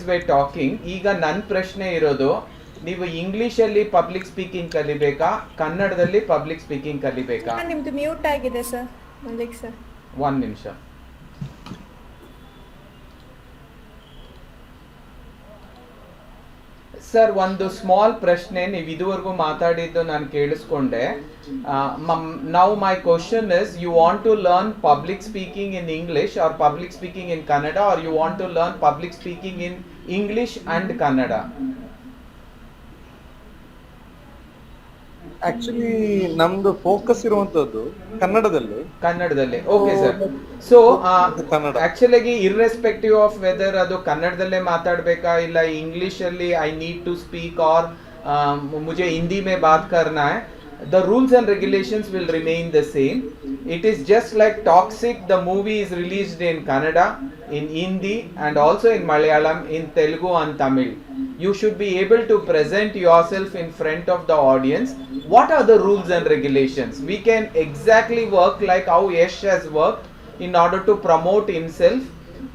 By talking. ಈಗ ನನ್ನ ಪ್ರಶ್ನೆ ಇರೋದು, ನೀವು ಇಂಗ್ಲಿಷಲ್ಲಿ ಪಬ್ಲಿಕ್ ಸ್ಪೀಕಿಂಗ್ ಕಲಿಬೇಕಾ, ಕನ್ನಡದಲ್ಲಿ ಪಬ್ಲಿಕ್ ಸ್ಪೀಕಿಂಗ್ ಕಲಿಬೇಕಾ? ನಿಮ್ದು ಮ್ಯೂಟ್ ಆಗಿದೆ ಸರ್. ಮಲ್ಲಿಕ್ ಸರ್, ಒಂದು ನಿಮಿಷ. ಸರ್, ಒಂದು ಸ್ಮಾಲ್ ಪ್ರಶ್ನೆ. ನೀವು ಇದುವರೆಗೂ ಮಾತಾಡಿದ್ದು ನಾನು ಕೇಳಿಸ್ಕೊಂಡೆ. Now my question is, you want to learn public speaking in English or public speaking in Kannada, or you want to learn public speaking in English and Kannada? Actually ನಮ್ದು ಫೋಕಸ್ ಇರುವಂತದ್ದು ಕನ್ನಡದಲ್ಲಿ. Okay sir. So Kannada actually irrespective of whether ಅದು ಕನ್ನಡದಲ್ಲೇ ಮಾತಾಡ್ಬೇಕಾ ಇಲ್ಲ English ಅಲ್ಲಿ I need to speak और मुझे हिंदी में बात करना है, the rules and regulations will remain the same. It is just like Toxic, the movie is released in Kannada, in Hindi and also in Malayalam, in Telugu and Tamil. You should be able to present yourself in front of the audience. What are the rules and regulations? We can exactly work like how Yash has worked in order to promote himself.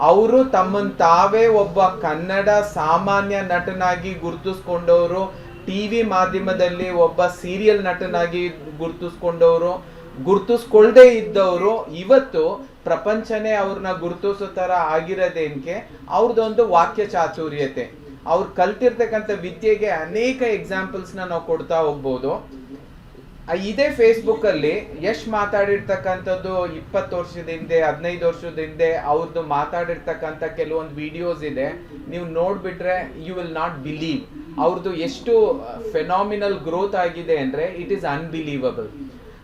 ಅವರು ತಮ್ಮನ್ನು ತಾವೇ ಒಬ್ಬ ಕನ್ನಡ ಸಾಮಾನ್ಯ ನಟನಾಗಿ ಗುರುತಿಸ್ಕೊಂಡವರು, TV ಮಾಧ್ಯಮದಲ್ಲಿ ಒಬ್ಬ serial ನಟನಾಗಿ ಗುರುತಿಸ್ಕೊಂಡವರು, ಗುರುತಿಸ್ಕೊಳ್ದೇ ಇದ್ದವರು ಇವತ್ತು ಪ್ರಪಂಚನೇ ಅವ್ರನ್ನ ಗುರುತಿಸೋ ಥರ ಆಗಿರೋದೇನಕ್ಕೆ? ಅವ್ರದ್ದೊಂದು ವಾಕ್ಯ ಚಾತುರ್ಯತೆ. ಅವ್ರು ಕಲ್ತಿರ್ತಕ್ಕಂಥ ವಿದ್ಯೆಗೆ ಅನೇಕ ಎಕ್ಸಾಂಪಲ್ಸ್ನ ನಾವು ಕೊಡ್ತಾ ಹೋಗ್ಬೋದು. ಇದೇ ಫೇಸ್ಬುಕ್ಕಲ್ಲಿ ಯಶ್ ಮಾತಾಡಿರ್ತಕ್ಕಂಥದ್ದು 20 ವರ್ಷದ ಹಿಂದೆ 15 ವರ್ಷದ ಹಿಂದೆ ಅವ್ರದ್ದು ಮಾತಾಡಿರ್ತಕ್ಕಂಥ ಕೆಲವೊಂದು ವಿಡಿಯೋಸ್ ಇದೆ. ನೀವು ನೋಡ್ಬಿಟ್ರೆ ಯು ವಿಲ್ ನಾಟ್ ಬಿಲೀವ್ ಅವ್ರದ್ದು ಎಷ್ಟು ಫೆನಾಮಿನಲ್ ಗ್ರೋತ್ ಆಗಿದೆ ಅಂದರೆ ಇಟ್ ಈಸ್ ಅನ್ಬಿಲೀವಬಲ್.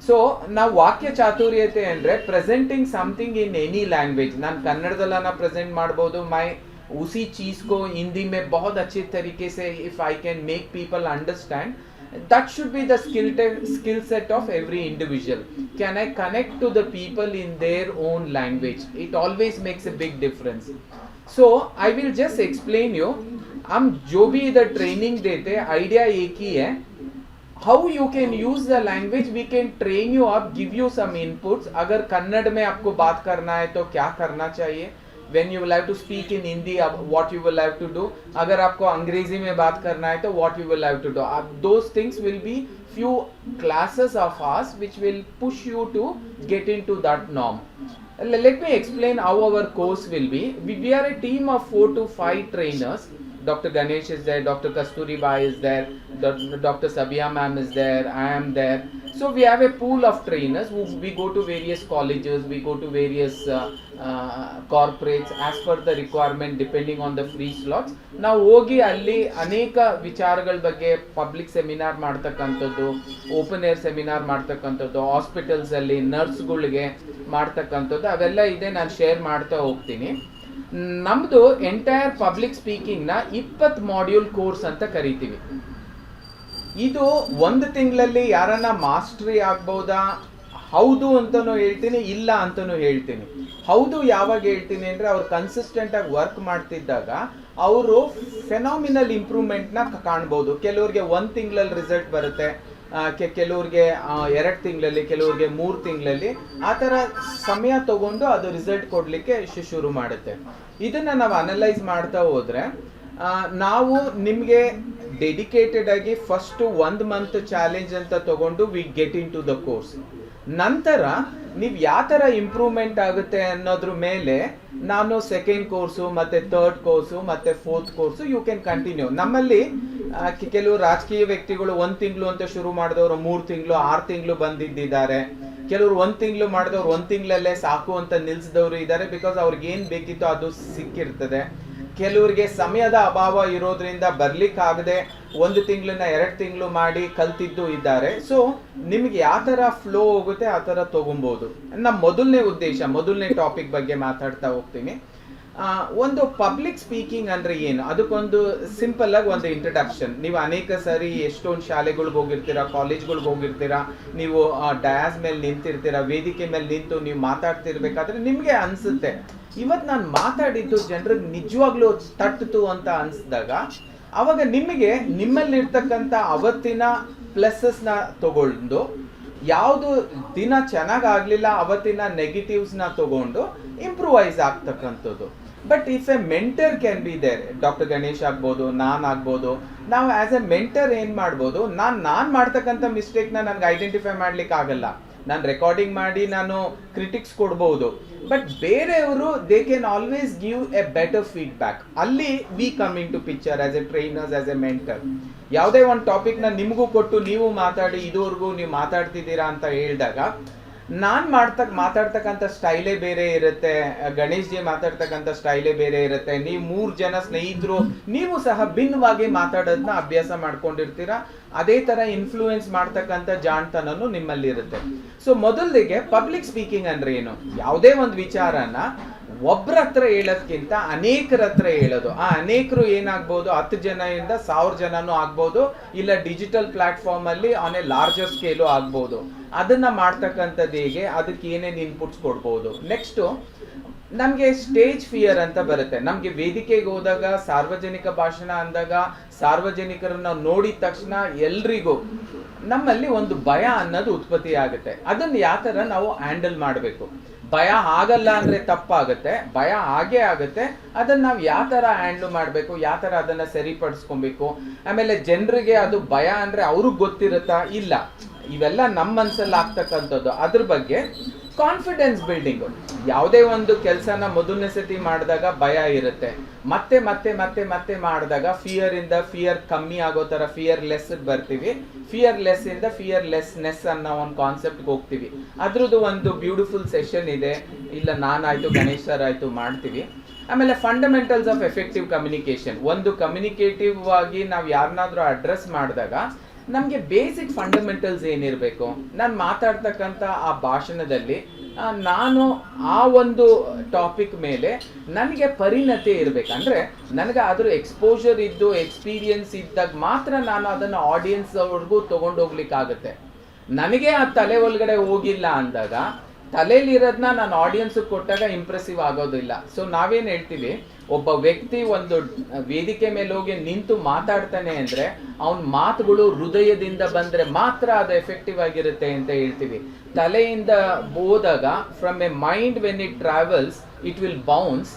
ಸೊ ನಾವು ವಾಕ್ಯ ಚಾತುರ್ಯತೆ ಅಂದರೆ presenting something in any language. ನಾನು ಕನ್ನಡದಲ್ಲ ಪ್ರೆಸೆಂಟ್ ಮಾಡ್ಬೋದು, ಮೈ उसी चीज को हिंदी में बहुत अच्छे तरीके से if I can make people understand, that should be the skill set of every individual. Can I connect to the people in their own language? It always makes a big difference. So I will just explain you. हम जो भी इधर training देते idea एक ही है, how you can use the language. We can train you up, give you some inputs. अगर कन्नड़ में आपको बात करना है तो क्या करना चाहिए, when you will have to speak in Hindi, what you will have to do. अगर आपको अंग्रेजी में बात करना है तो what you will have to do. Those things will be few classes of us which will push you to get into that norm. Let me explain how our course will be. We are a team of 4 to 5 trainers. Dr. Ganesh is there, Dr. Kasturi Bai is there, Dr. Sabia ma'am is there, I am there. So we have a pool of trainers who we go to various colleges, we go to various corporates as per the requirement depending on the free slots. ನಾವು ಹೋಗಿ ಅಲ್ಲಿ ಅನೇಕ ವಿಚಾರಗಳ ಬಗ್ಗೆ public seminar ಮಾಡ್ತಕ್ಕಂಥದ್ದು, open air seminar ಮಾಡ್ತಕ್ಕಂಥದ್ದು, hospitals ಅಲ್ಲಿ ನರ್ಸ್ಗಳಿಗೆ ಮಾಡ್ತಕ್ಕಂಥದ್ದು ಅವೆಲ್ಲ ಇದೆ. ನಾನು ಶೇರ್ ಮಾಡ್ತಾ ಹೋಗ್ತೀನಿ. ನಮ್ದು ಎಂಟೈರ್ ಪಬ್ಲಿಕ್ ಸ್ಪೀಕಿಂಗ್ ನ 20 ಮಾಡ್ಯೂಲ್ ಕೋರ್ಸ್ ಅಂತ ಕರಿತೀವಿ. ಇದು 1 ತಿಂಗಳಲ್ಲಿ ಯಾರನ್ನ ಮಾಸ್ಟರಿ ಆಗ್ಬಹುದಾ? ಹೌದು ಅಂತನೂ ಹೇಳ್ತೀನಿ, ಇಲ್ಲ ಅಂತನೂ ಹೇಳ್ತೀನಿ. ಹೌದು ಯಾವಾಗ ಹೇಳ್ತೀನಿ ಅಂದ್ರೆ ಅವ್ರು ಕನ್ಸಿಸ್ಟೆಂಟ್ ಆಗಿ ವರ್ಕ್ ಮಾಡ್ತಿದ್ದಾಗ ಅವರು ಫೆನಾಮಿನಲ್ ಇಂಪ್ರೂವ್ಮೆಂಟ್ನ ಕಾಣ್ಬೋದು. ಕೆಲವ್ರಿಗೆ 1 ತಿಂಗಳಲ್ಲಿ ರಿಸಲ್ಟ್ ಬರುತ್ತೆ, ಕೆಲವ್ರಿಗೆ 2 ತಿಂಗಳಲ್ಲಿ, ಕೆಲವ್ರಿಗೆ 3 ತಿಂಗಳಲ್ಲಿ. ಆ ಥರ ಸಮಯ ತಗೊಂಡು ಅದು ರಿಸಲ್ಟ್ ಕೊಡಲಿಕ್ಕೆ ಶುರು ಮಾಡುತ್ತೆ. ಇದನ್ನು ನಾವು ಅನಲೈಸ್ ಮಾಡ್ತಾ ಹೋದರೆ ನಾವು ನಿಮಗೆ ಡೆಡಿಕೇಟೆಡ್ ಆಗಿ ಫಸ್ಟು 1 ಮಂತ್ ಚಾಲೆಂಜ್ ಅಂತ ತಗೊಂಡು we get into the course. ನಂತರ ನೀವು ಯಾವ ಥರ ಇಂಪ್ರೂವ್ಮೆಂಟ್ ಆಗುತ್ತೆ ಅನ್ನೋದ್ರ ಮೇಲೆ ನಾನು ಸೆಕೆಂಡ್ ಕೋರ್ಸು ಮತ್ತು ಥರ್ಡ್ ಕೋರ್ಸು ಮತ್ತು fourth course you can continue. ನಮ್ಮಲ್ಲಿ ಕೆಲವು ರಾಜಕೀಯ ವ್ಯಕ್ತಿಗಳು 1 ತಿಂಗಳು ಅಂತ ಶುರು ಮಾಡಿದವರು 3 ತಿಂಗಳು 6 ತಿಂಗಳು ಬಂದಿದ್ದಾರೆ. ಕೆಲವರು 1 ತಿಂಗಳು ಮಾಡಿದವ್ರು 1 ತಿಂಗಳಲ್ಲೇ ಸಾಕು ಅಂತ ನಿಲ್ಲಿಸಿದವರು ಇದ್ದಾರೆ. ಬಿಕಾಸ್ ಅವ್ರಿಗೆ ಏನು ಬೇಕಿತ್ತೋ ಅದು ಸಿಕ್ಕಿರ್ತದೆ. ಕೆಲವರಿಗೆ ಸಮಯದ ಅಭಾವ ಇರೋದ್ರಿಂದ ಬರ್ಲಿಕ್ಕಾಗದೆ 1 ತಿಂಗಳನ್ನ 2 ತಿಂಗಳು ಮಾಡಿ ಕಲ್ತಿದ್ದು ಇದ್ದಾರೆ. ಸೊ ನಿಮ್ಗೆ ಯಾವ ಥರ ಫ್ಲೋ ಹೋಗುತ್ತೆ ಆ ಥರ ತಗೊಬೋದು. ನಮ್ಮ ಮೊದಲನೇ ಟಾಪಿಕ್ ಬಗ್ಗೆ ಮಾತಾಡ್ತಾ ಹೋಗ್ತೀನಿ. ಒಂದು ಪಬ್ಲಿಕ್ ಸ್ಪೀಕಿಂಗ್ ಅಂದ್ರೆ ಏನು, ಅದಕ್ಕೊಂದು ಸಿಂಪಲ್ ಆಗಿ ಒಂದು ಇಂಟ್ರಡಕ್ಷನ್. ನೀವು ಅನೇಕ ಸಾರಿ ಎಷ್ಟೊಂದು ಶಾಲೆಗಳಿಗೆ ಹೋಗಿರ್ತೀರಾ, ಕಾಲೇಜ್ಗಳಿಗೆ ಹೋಗಿರ್ತೀರಾ, ನೀವು ಡಯಾಸ್ ಮೇಲೆ ನಿಂತಿರ್ತೀರಾ, ವೇದಿಕೆ ಮೇಲೆ ನಿಂತು ನೀವು ಮಾತಾಡ್ತಿರ್ಬೇಕಾದ್ರೆ ನಿಮಗೆ ಅನ್ಸುತ್ತೆ ಇವತ್ತು ನಾನು ಮಾತಾಡಿದ್ದು ಜನರಿಗೆ ನಿಜವಾಗ್ಲೂ ತಟ್ಟಿತು ಅಂತ ಅನ್ಸಿದಾಗ ಅವಾಗ ನಿಮಗೆ ನಿಮ್ಮಲ್ಲಿರ್ತಕ್ಕಂಥ ಅವತ್ತಿನ ಪ್ಲಸ್ಸಸ್ನ ತಗೊಂಡು, ಯಾವುದು ದಿನ ಚೆನ್ನಾಗಾಗಲಿಲ್ಲ ಅವತ್ತಿನ ನೆಗೆಟಿವ್ಸ್ನ ತಗೊಂಡು ಇಂಪ್ರೂವೈಸ್ ಆಗ್ತಕ್ಕಂಥದ್ದು. But if a mentor can be there, doctor Ganesh ಆಗ್ಬೋದು, ನಾನು ಆಗ್ಬೋದು, ನಾವು ಆಸ್ ಎ ಮೆಂಟರ್ ಏನು ಮಾಡ್ಬೋದು, ನಾನು ಮಾಡ್ತಕ್ಕಂಥ ಮಿಸ್ಟೇಕ್ನ ನನಗೆ ಐಡೆಂಟಿಫೈ ಮಾಡ್ಲಿಕ್ಕೆ ಆಗಲ್ಲ, ನಾನು ರೆಕಾರ್ಡಿಂಗ್ ಮಾಡಿ ನಾನು ಕ್ರಿಟಿಕ್ಸ್ ಕೊಡ್ಬೋದು, ಬಟ್ ಬೇರೆಯವರು they can always give a better feedback. ಅಲ್ಲಿ we coming to picture as a trainers, as a mentor. ಯಾವುದೇ ಒಂದು ಟಾಪಿಕ್ನ ನಿಮಗೂ ಕೊಟ್ಟು ನೀವು ಮಾತಾಡಿ, ಇದುವರೆಗೂ ನೀವು ಮಾತಾಡ್ತಿದ್ದೀರಾ ಅಂತ ಹೇಳಿದಾಗ ನಾನು ಮಾತಾಡ್ತಕ್ಕಂಥ ಸ್ಟೈಲೇ ಬೇರೆ ಇರುತ್ತೆ, ಗಣೇಶ್ ಜಿ ಮಾತಾಡ್ತಕ್ಕಂಥ ಸ್ಟೈಲೇ ಬೇರೆ ಇರುತ್ತೆ, ನೀವು 3 ಜನ ಸ್ನೇಹಿತರು ನೀವು ಸಹ ಭಿನ್ನವಾಗಿ ಮಾತಾಡೋದನ್ನ ಅಭ್ಯಾಸ ಮಾಡ್ಕೊಂಡಿರ್ತೀರಾ. ಅದೇ ಥರ ಇನ್ಫ್ಲೂಯೆನ್ಸ್ ಮಾಡ್ತಕ್ಕಂಥ ಜಾಣ್ತನೂ ನಿಮ್ಮಲ್ಲಿ ಇರುತ್ತೆ. ಸೊ ಮೊದಲಿಗೆ ಪಬ್ಲಿಕ್ ಸ್ಪೀಕಿಂಗ್ ಅಂದ್ರೆ ಏನು? ಯಾವುದೇ ಒಂದು ವಿಚಾರನ ಒಬ್ಬರ ಹತ್ರ ಹೇಳೋದ್ಕಿಂತ ಅನೇಕರ ಹತ್ರ ಹೇಳೋದು. ಆ ಅನೇಕರು ಏನಾಗ್ಬೋದು, 10 ಜನದಿಂದ 1000 ಜನನೂ ಆಗ್ಬೋದು, ಇಲ್ಲ ಡಿಜಿಟಲ್ ಪ್ಲಾಟ್ಫಾರ್ಮ್ ಅಲ್ಲಿ ಆನ್ ಎ ಲಾರ್ಜರ್ ಸ್ಕೇಲು ಆಗ್ಬೋದು. ಅದನ್ನ ಮಾಡ್ತಕ್ಕಂಥದ್ದು ಹೇಗೆ, ಅದಕ್ಕೆ ಏನೇನು ಇನ್ಪುಟ್ಸ್ ಕೊಡ್ಬೋದು. ನೆಕ್ಸ್ಟು ನಮಗೆ ಸ್ಟೇಜ್ ಫಿಯರ್ ಅಂತ ಬರುತ್ತೆ. ನಮಗೆ ವೇದಿಕೆಗೆ ಹೋದಾಗ, ಸಾರ್ವಜನಿಕ ಭಾಷಣ ಅಂದಾಗ, ಸಾರ್ವಜನಿಕರನ್ನ ನೋಡಿದ ತಕ್ಷಣ ಎಲ್ರಿಗೂ ನಮ್ಮಲ್ಲಿ ಒಂದು ಭಯ ಅನ್ನೋದು ಉತ್ಪತ್ತಿ ಆಗುತ್ತೆ. ಅದನ್ನ ಯಾವ ಥರ ನಾವು ಹ್ಯಾಂಡಲ್ ಮಾಡಬೇಕು? ಭಯ ಆಗಲ್ಲ ಅಂದ್ರೆ ತಪ್ಪಾಗುತ್ತೆ, ಭಯ ಆಗೇ ಆಗುತ್ತೆ. ಅದನ್ನ ನಾವು ಯಾವ ಥರ ಹ್ಯಾಂಡಲ್ ಮಾಡಬೇಕು, ಯಾವ ಥರ ಅದನ್ನ ಸರಿಪಡಿಸ್ಕೊಬೇಕು. ಆಮೇಲೆ ಜನರಿಗೆ ಅದು ಭಯ ಅಂದ್ರೆ ಅವ್ರಿಗೆ ಗೊತ್ತಿರುತ್ತಾ? ಇಲ್ಲ, ಇವೆಲ್ಲ ನಮ್ಮ ಮನಸ್ಸಲ್ಲಿ ಆಗ್ತಕ್ಕಂಥದ್ದು. ಅದ್ರ ಬಗ್ಗೆ ಕಾನ್ಫಿಡೆನ್ಸ್ ಬಿಲ್ಡಿಂಗು. ಯಾವುದೇ ಒಂದು ಕೆಲಸನ ಮೊದಲನೇ ಸತಿ ಮಾಡಿದಾಗ ಭಯ ಇರುತ್ತೆ, ಮತ್ತೆ ಮತ್ತೆ ಮತ್ತೆ ಮತ್ತೆ ಮಾಡಿದಾಗ ಫಿಯರ್ ಕಮ್ಮಿ ಆಗೋ ಥರ ಫಿಯರ್ಲೆಸ್ ಬರ್ತೀವಿ. ಫಿಯರ್ಲೆಸ್ ಇಂದ ಫಿಯರ್ಲೆಸ್ನೆಸ್ ಅನ್ನೋ ಒಂದು ಕಾನ್ಸೆಪ್ಟ್ಗೆ ಹೋಗ್ತೀವಿ. ಅದ್ರದ್ದು ಒಂದು ಬ್ಯೂಟಿಫುಲ್ ಸೆಷನ್ ಇದೆ, ಇಲ್ಲ ನಾನಾಯ್ತು ಗಣೇಶ್ ಸರ್ ಆಯ್ತು ಮಾಡ್ತೀವಿ. ಆಮೇಲೆ ಫಂಡಮೆಂಟಲ್ಸ್ ಆಫ್ ಎಫೆಕ್ಟಿವ್ ಕಮ್ಯುನಿಕೇಶನ್. ಒಂದು ಕಮ್ಯುನಿಕೇಟಿವ್ ಆಗಿ ನಾವು ಯಾರನ್ನಾದ್ರೂ ಅಡ್ರೆಸ್ ಮಾಡಿದಾಗ ನಮಗೆ ಬೇಸಿಕ್ ಫಂಡಮೆಂಟಲ್ಸ್ ಏನಿರಬೇಕು, ನಾನು ಮಾತಾಡ್ತಕ್ಕಂಥ ಆ ಭಾಷಣದಲ್ಲಿ ನಾನು ಆ ಒಂದು ಟಾಪಿಕ್ ಮೇಲೆ ನನಗೆ ಪರಿಣತಿ ಇರಬೇಕಂದ್ರೆ, ನನಗೆ ಅದ್ರ ಎಕ್ಸ್ಪೋಜರ್ ಇದ್ದು ಎಕ್ಸ್ಪೀರಿಯನ್ಸ್ ಇದ್ದಾಗ ಮಾತ್ರ ನಾನು ಅದನ್ನು ಆಡಿಯನ್ಸ್ ಅವ್ರಿಗೂ ತೊಗೊಂಡೋಗ್ಲಿಕ್ಕಾಗತ್ತೆ. ನನಗೆ ಆ ತಲೆ ಒಳಗಡೆ ಹೋಗಿಲ್ಲ ಅಂದಾಗ, ತಲೆಯಲ್ಲಿರೋದನ್ನ ನಾನು ಆಡಿಯನ್ಸ್ಗೆ ಕೊಟ್ಟಾಗ ಇಂಪ್ರೆಸಿವ್ ಆಗೋದಿಲ್ಲ. ಸೊ ನಾವೇನು ಹೇಳ್ತೀವಿ, ಒಬ್ಬ ವ್ಯಕ್ತಿ ಒಂದು ವೇದಿಕೆ ಮೇಲೆ ಹೋಗಿ ನಿಂತು ಮಾತಾಡ್ತಾನೆ ಅಂದ್ರೆ ಅವನ ಮಾತುಗಳು ಹೃದಯದಿಂದ ಬಂದ್ರೆ ಮಾತ್ರ ಅದು ಎಫೆಕ್ಟಿವ್ ಆಗಿರುತ್ತೆ ಅಂತ ಹೇಳ್ತೀವಿ. ತಲೆಯಿಂದ ಹೋದಾಗ from a mind when it travels it will bounce,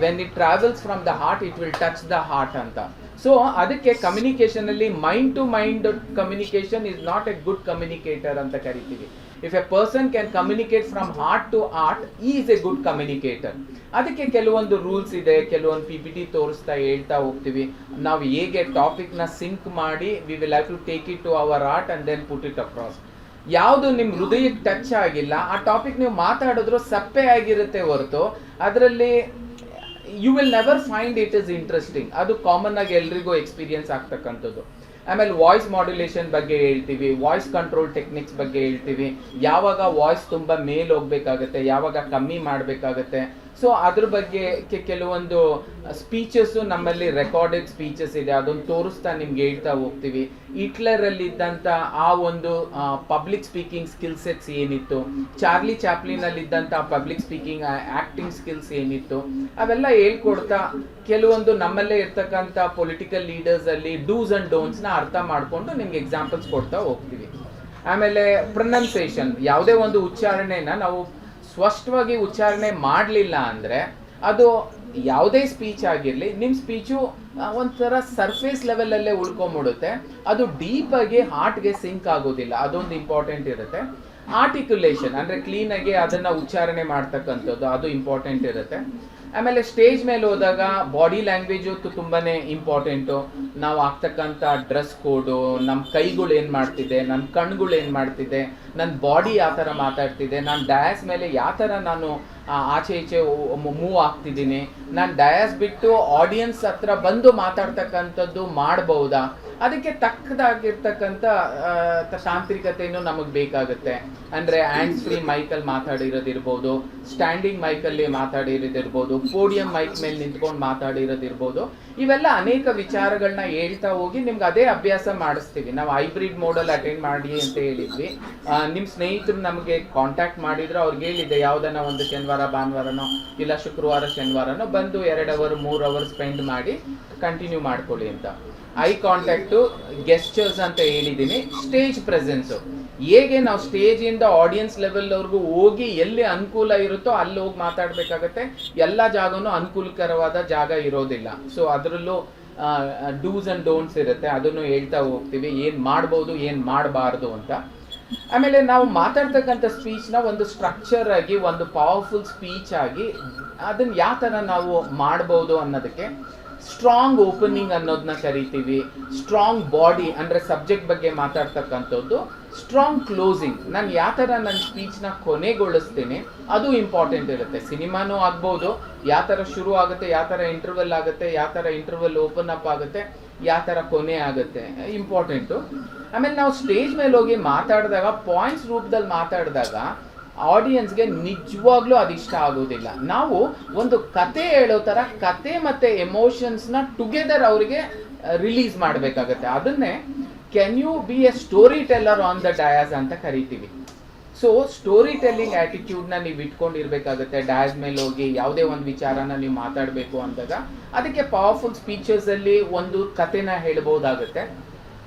when it travels from the heart it will touch the heart ಅಂತ. ಸೊ ಅದಕ್ಕೆ ಕಮ್ಯುನಿಕೇಶನ್ ಅಲ್ಲಿ mind to mind communication is not a good communicator ಅಂತ ಕರಿತೀವಿ. If a person can communicate from heart to heart, he is a good communicator. ಅದಕ್ಕೆ ಕೆಲವೊಂದು rules ಇದೆ, ಕೆಲವೊಂದು PPT ತೋರಿಸ್ತಾ ಹೇಳ್ತಾ ಹೋಗ್ತೀವಿ. ನಾವು ಹೇಗೆ ಟಾಪಿಕ್ನ ಸಿಂಕ್ ಮಾಡಿ we will have to take it to our heart and then put it across. ಯಾವುದು ನಿಮ್ಮ ಹೃದಯಕ್ಕೆ ಟಚ್ ಆಗಿಲ್ಲ ಆ ಟಾಪಿಕ್ ನೀವು ಮಾತಾಡಿದ್ರು ಸಪ್ಪೆ ಆಗಿರುತ್ತೆ ಹೊರತು ಅದರಲ್ಲಿ you will never find it is interesting. ಅದು ಕಾಮನ್ ಆಗಿ ಎಲ್ರಿಗೂ ಎಕ್ಸ್ಪೀರಿಯನ್ಸ್ ಆಗ್ತಕ್ಕಂಥದ್ದು. ಆಮೇಲೆ ವಾಯ್ಸ್ ಮಾಡ್ಯುಲೇಷನ್ ಬಗ್ಗೆ ಹೇಳ್ತೀವಿ, ವಾಯ್ಸ್ ಕಂಟ್ರೋಲ್ ಟೆಕ್ನಿಕ್ಸ್ ಬಗ್ಗೆ ಹೇಳ್ತೀವಿ, ಯಾವಾಗ ವಾಯ್ಸ್ ತುಂಬ ಮೇಲ್ ಹೋಗ್ಬೇಕಾಗತ್ತೆ, ಯಾವಾಗ ಕಮ್ಮಿ ಮಾಡಬೇಕಾಗತ್ತೆ. ಸೊ ಅದ್ರ ಬಗ್ಗೆ ಕೆಲವೊಂದು ಸ್ಪೀಚಸ್ಸು ನಮ್ಮಲ್ಲಿ ರೆಕಾರ್ಡೆಡ್ ಸ್ಪೀಚಸ್ ಇದೆ, ಅದನ್ನು ತೋರಿಸ್ತಾ ನಿಮ್ಗೆ ಹೇಳ್ತಾ ಹೋಗ್ತೀವಿ. ಹಿಟ್ಲರಲ್ಲಿ ಇದ್ದಂಥ ಆ ಒಂದು ಪಬ್ಲಿಕ್ ಸ್ಪೀಕಿಂಗ್ ಸ್ಕಿಲ್ ಸೆಟ್ಸ್ ಏನಿತ್ತು, ಚಾರ್ಲಿ ಚಾಪ್ಲಿನಲ್ಲಿ ಇದ್ದಂಥ ಪಬ್ಲಿಕ್ ಸ್ಪೀಕಿಂಗ್ ಆ್ಯಕ್ಟಿಂಗ್ ಸ್ಕಿಲ್ಸ್ ಏನಿತ್ತು, ಅವೆಲ್ಲ ಹೇಳ್ಕೊಡ್ತಾ ಕೆಲವೊಂದು ನಮ್ಮಲ್ಲೇ ಇರ್ತಕ್ಕಂಥ ಪೊಲಿಟಿಕಲ್ ಲೀಡರ್ಸ್ ಅಲ್ಲಿ ಡೂಸ್ ಅಂಡ್ ಡೋಂಟ್ಸ್ನ ಅರ್ಥ ಮಾಡಿಕೊಂಡು ನಿಮ್ಗೆ ಎಕ್ಸಾಂಪಲ್ಸ್ ಕೊಡ್ತಾ ಹೋಗ್ತೀವಿ. ಆಮೇಲೆ ಪ್ರೊನೌನ್ಸಿಯೇಷನ್, ಯಾವುದೇ ಒಂದು ಉಚ್ಚಾರಣೆನ ನಾವು ಸ್ಪಷ್ಟವಾಗಿ ಉಚ್ಚಾರಣೆ ಮಾಡಲಿಲ್ಲ ಅಂದರೆ ಅದು ಯಾವುದೇ ಸ್ಪೀಚ್ ಆಗಿರಲಿ, ನಿಮ್ಮ ಸ್ಪೀಚು ಒಂಥರ ಸರ್ಫೇಸ್ ಲೆವೆಲಲ್ಲೇ ಉಳ್ಕೊಂಬಿಡುತ್ತೆ, ಅದು ಡೀಪಾಗಿ ಹಾರ್ಟ್ಗೆ ಸಿಂಕ್ ಆಗೋದಿಲ್ಲ. ಅದೊಂದು ಇಂಪಾರ್ಟೆಂಟ್ ಇರುತ್ತೆ. ಆರ್ಟಿಕ್ಯುಲೇಷನ್ ಅಂದರೆ ಕ್ಲೀನಾಗಿ ಅದನ್ನು ಉಚ್ಚಾರಣೆ ಮಾಡ್ತಕ್ಕಂಥದ್ದು, ಅದು ಇಂಪಾರ್ಟೆಂಟ್ ಇರುತ್ತೆ. ಆಮೇಲೆ ಸ್ಟೇಜ್ ಮೇಲೆ ಹೋದಾಗ ಬಾಡಿ ಲ್ಯಾಂಗ್ವೇಜು ತುಂಬಾ ಇಂಪಾರ್ಟೆಂಟು. ನಾವು ಆಗ್ತಕ್ಕಂಥ ಡ್ರೆಸ್ ಕೋಡು, ನಮ್ಮ ಕೈಗಳು ಏನು ಮಾಡ್ತಿದೆ, ನನ್ನ ಕಣ್ಗಳು ಏನು ಮಾಡ್ತಿದೆ, ನನ್ನ ಬಾಡಿ ಯಾವ ಥರ ಮಾತಾಡ್ತಿದೆ, ನಾನು ಡಯಾಸ್ ಮೇಲೆ ಯಾವ ಥರ ನಾನು ಆಚೆ ಈಚೆ ಮೂವ್ ಆಗ್ತಿದ್ದೀನಿ, ನಾನು ಡಯಾಸ್ ಬಿಟ್ಟು ಆಡಿಯನ್ಸ್ ಹತ್ರ ಬಂದು ಮಾತಾಡ್ತಕ್ಕಂಥದ್ದು ಮಾಡ್ಬೋದಾ, ಅದಕ್ಕೆ ತಕ್ಕದಾಗಿರ್ತಕ್ಕಂಥ ತಾಂತ್ರಿಕತೆಯೂ ನಮಗೆ ಬೇಕಾಗುತ್ತೆ. ಅಂದರೆ ಹ್ಯಾಂಡ್ಸ್ ಫ್ರೀ ಮೈಕಲ್ಲಿ ಮಾತಾಡಿರೋದಿರ್ಬೋದು, ಸ್ಟ್ಯಾಂಡಿಂಗ್ ಮೈಕಲ್ಲಿ ಮಾತಾಡಿರೋದಿರ್ಬೋದು, ಪೋಡಿಯಂ ಮೈಕ್ ಮೇಲೆ ನಿಂತ್ಕೊಂಡು ಮಾತಾಡಿರೋದಿರ್ಬೋದು. ಇವೆಲ್ಲ ಅನೇಕ ವಿಚಾರಗಳನ್ನ ಹೇಳ್ತಾ ಹೋಗಿ ನಿಮ್ಗೆ ಅದೇ ಅಭ್ಯಾಸ ಮಾಡಿಸ್ತೀವಿ. ನಾವು ಹೈಬ್ರಿಡ್ ಮೋಡಲ್ ಅಟೆಂಡ್ ಮಾಡಿ ಅಂತ ಹೇಳಿದ್ವಿ. ನಿಮ್ಮ ಸ್ನೇಹಿತರು ನಮಗೆ ಕಾಂಟ್ಯಾಕ್ಟ್ ಮಾಡಿದ್ರು, ಅವ್ರಿಗೆ ಹೇಳಿದ್ದೆ ಯಾವುದನ್ನ ಒಂದು ಶನಿವಾರ ಭಾನುವಾರನೋ ಇಲ್ಲ ಶುಕ್ರವಾರ ಶನಿವಾರನೋ ಬಂದು 2 ಅವರ್ 3 ಅವರ್ ಸ್ಪೆಂಡ್ ಮಾಡಿ ಕಂಟಿನ್ಯೂ ಮಾಡ್ಕೊಳ್ಳಿ ಅಂತ. ಐ ಕಾಂಟ್ಯಾಕ್ಟು, ಗೆಸ್ಚರ್ಸ್ ಅಂತ ಹೇಳಿದ್ದೀನಿ. ಸ್ಟೇಜ್ ಪ್ರೆಸೆನ್ಸು, ಹೇಗೆ ನಾವು ಸ್ಟೇಜಿಂದ ಆಡಿಯನ್ಸ್ ಲೆವೆಲ್ವರೆಗೂ ಹೋಗಿ ಎಲ್ಲಿ ಅನುಕೂಲ ಇರುತ್ತೋ ಅಲ್ಲಿ ಹೋಗಿ ಮಾತಾಡಬೇಕಾಗತ್ತೆ. ಎಲ್ಲ ಜಾಗನೂ ಅನುಕೂಲಕರವಾದ ಜಾಗ ಇರೋದಿಲ್ಲ. ಸೊ ಅದರಲ್ಲೂ ಡೂಸ್ ಆ್ಯಂಡ್ ಡೋಂಟ್ಸ್ ಇರುತ್ತೆ, ಅದನ್ನು ಹೇಳ್ತಾ ಹೋಗ್ತೀವಿ, ಏನು ಮಾಡ್ಬೋದು ಏನು ಮಾಡಬಾರ್ದು ಅಂತ. ಆಮೇಲೆ ನಾವು ಮಾತಾಡ್ತಕ್ಕಂಥ ಸ್ಪೀಚ್ನ ಒಂದು ಸ್ಟ್ರಕ್ಚರ್ ಆಗಿ, ಒಂದು ಪವರ್ಫುಲ್ ಸ್ಪೀಚ್ ಆಗಿ ಅದನ್ನು ಯಾವ ಥರ ನಾವು ಮಾಡ್ಬೋದು ಅನ್ನೋದಕ್ಕೆ ಸ್ಟ್ರಾಂಗ್ ಓಪನಿಂಗ್ ಅನ್ನೋದನ್ನ ಕರಿತೀವಿ. ಸ್ಟ್ರಾಂಗ್ ಬಾಡಿ ಅಂದರೆ ಸಬ್ಜೆಕ್ಟ್ ಬಗ್ಗೆ ಮಾತಾಡ್ತಕ್ಕಂಥದ್ದು. ಸ್ಟ್ರಾಂಗ್ ಕ್ಲೋಸಿಂಗ್, ನಾನು ಯಾವ ಥರ ನನ್ನ ಸ್ಪೀಚ್ನ ಕೊನೆಗೊಳಿಸ್ತೀನಿ ಅದು ಇಂಪಾರ್ಟೆಂಟ್ ಇರುತ್ತೆ. ಸಿನಿಮಾನೂ ಆಗ್ಬೋದು, ಯಾವ ಥರ ಶುರು ಆಗುತ್ತೆ, ಯಾವ ಥರ ಇಂಟರ್ವೆಲ್ ಆಗುತ್ತೆ, ಯಾವ ಥರ ಇಂಟರ್ವೆಲ್ ಓಪನ್ ಅಪ್ ಆಗುತ್ತೆ, ಯಾವ ಥರ ಕೊನೆ ಆಗುತ್ತೆ, ಇಂಪಾರ್ಟೆಂಟು. ಆಮೇಲೆ ನಾವು ಸ್ಟೇಜ್ ಮೇಲೆ ಹೋಗಿ ಮಾತಾಡಿದಾಗ, ಪಾಯಿಂಟ್ಸ್ ರೂಪದಲ್ಲಿ ಮಾತಾಡಿದಾಗ ಆಡಿಯನ್ಸ್ಗೆ ನಿಜವಾಗ್ಲೂ ಅದಿಷ್ಟ ಆಗೋದಿಲ್ಲ. ನಾವು ಒಂದು ಕತೆ ಹೇಳೋ ಥರ ಕತೆ ಮತ್ತು ಎಮೋಷನ್ಸ್ನ ಟುಗೆದರ್ ಅವರಿಗೆ ರಿಲೀಸ್ ಮಾಡಬೇಕಾಗತ್ತೆ. ಅದನ್ನೇ can you be a storyteller on the dais ಅಂತ ಕರಿತೀವಿ. ಸೊ ಸ್ಟೋರಿ ಟೆಲ್ಲಿಂಗ್ ಆ್ಯಟಿಟ್ಯೂಡ್ನ ನೀವು ಇಟ್ಕೊಂಡಿರ್ಬೇಕಾಗುತ್ತೆ. ಡಯಾಸ್ ಮೇಲೆ ಹೋಗಿ ಯಾವುದೇ ಒಂದು ವಿಚಾರನ ನೀವು ಮಾತಾಡಬೇಕು ಅಂದಾಗ ಅದಕ್ಕೆ ಪವರ್ಫುಲ್ ಸ್ಪೀಚಸಲ್ಲಿ ಒಂದು ಕತೆನ ಹೇಳ್ಬೋದಾಗುತ್ತೆ.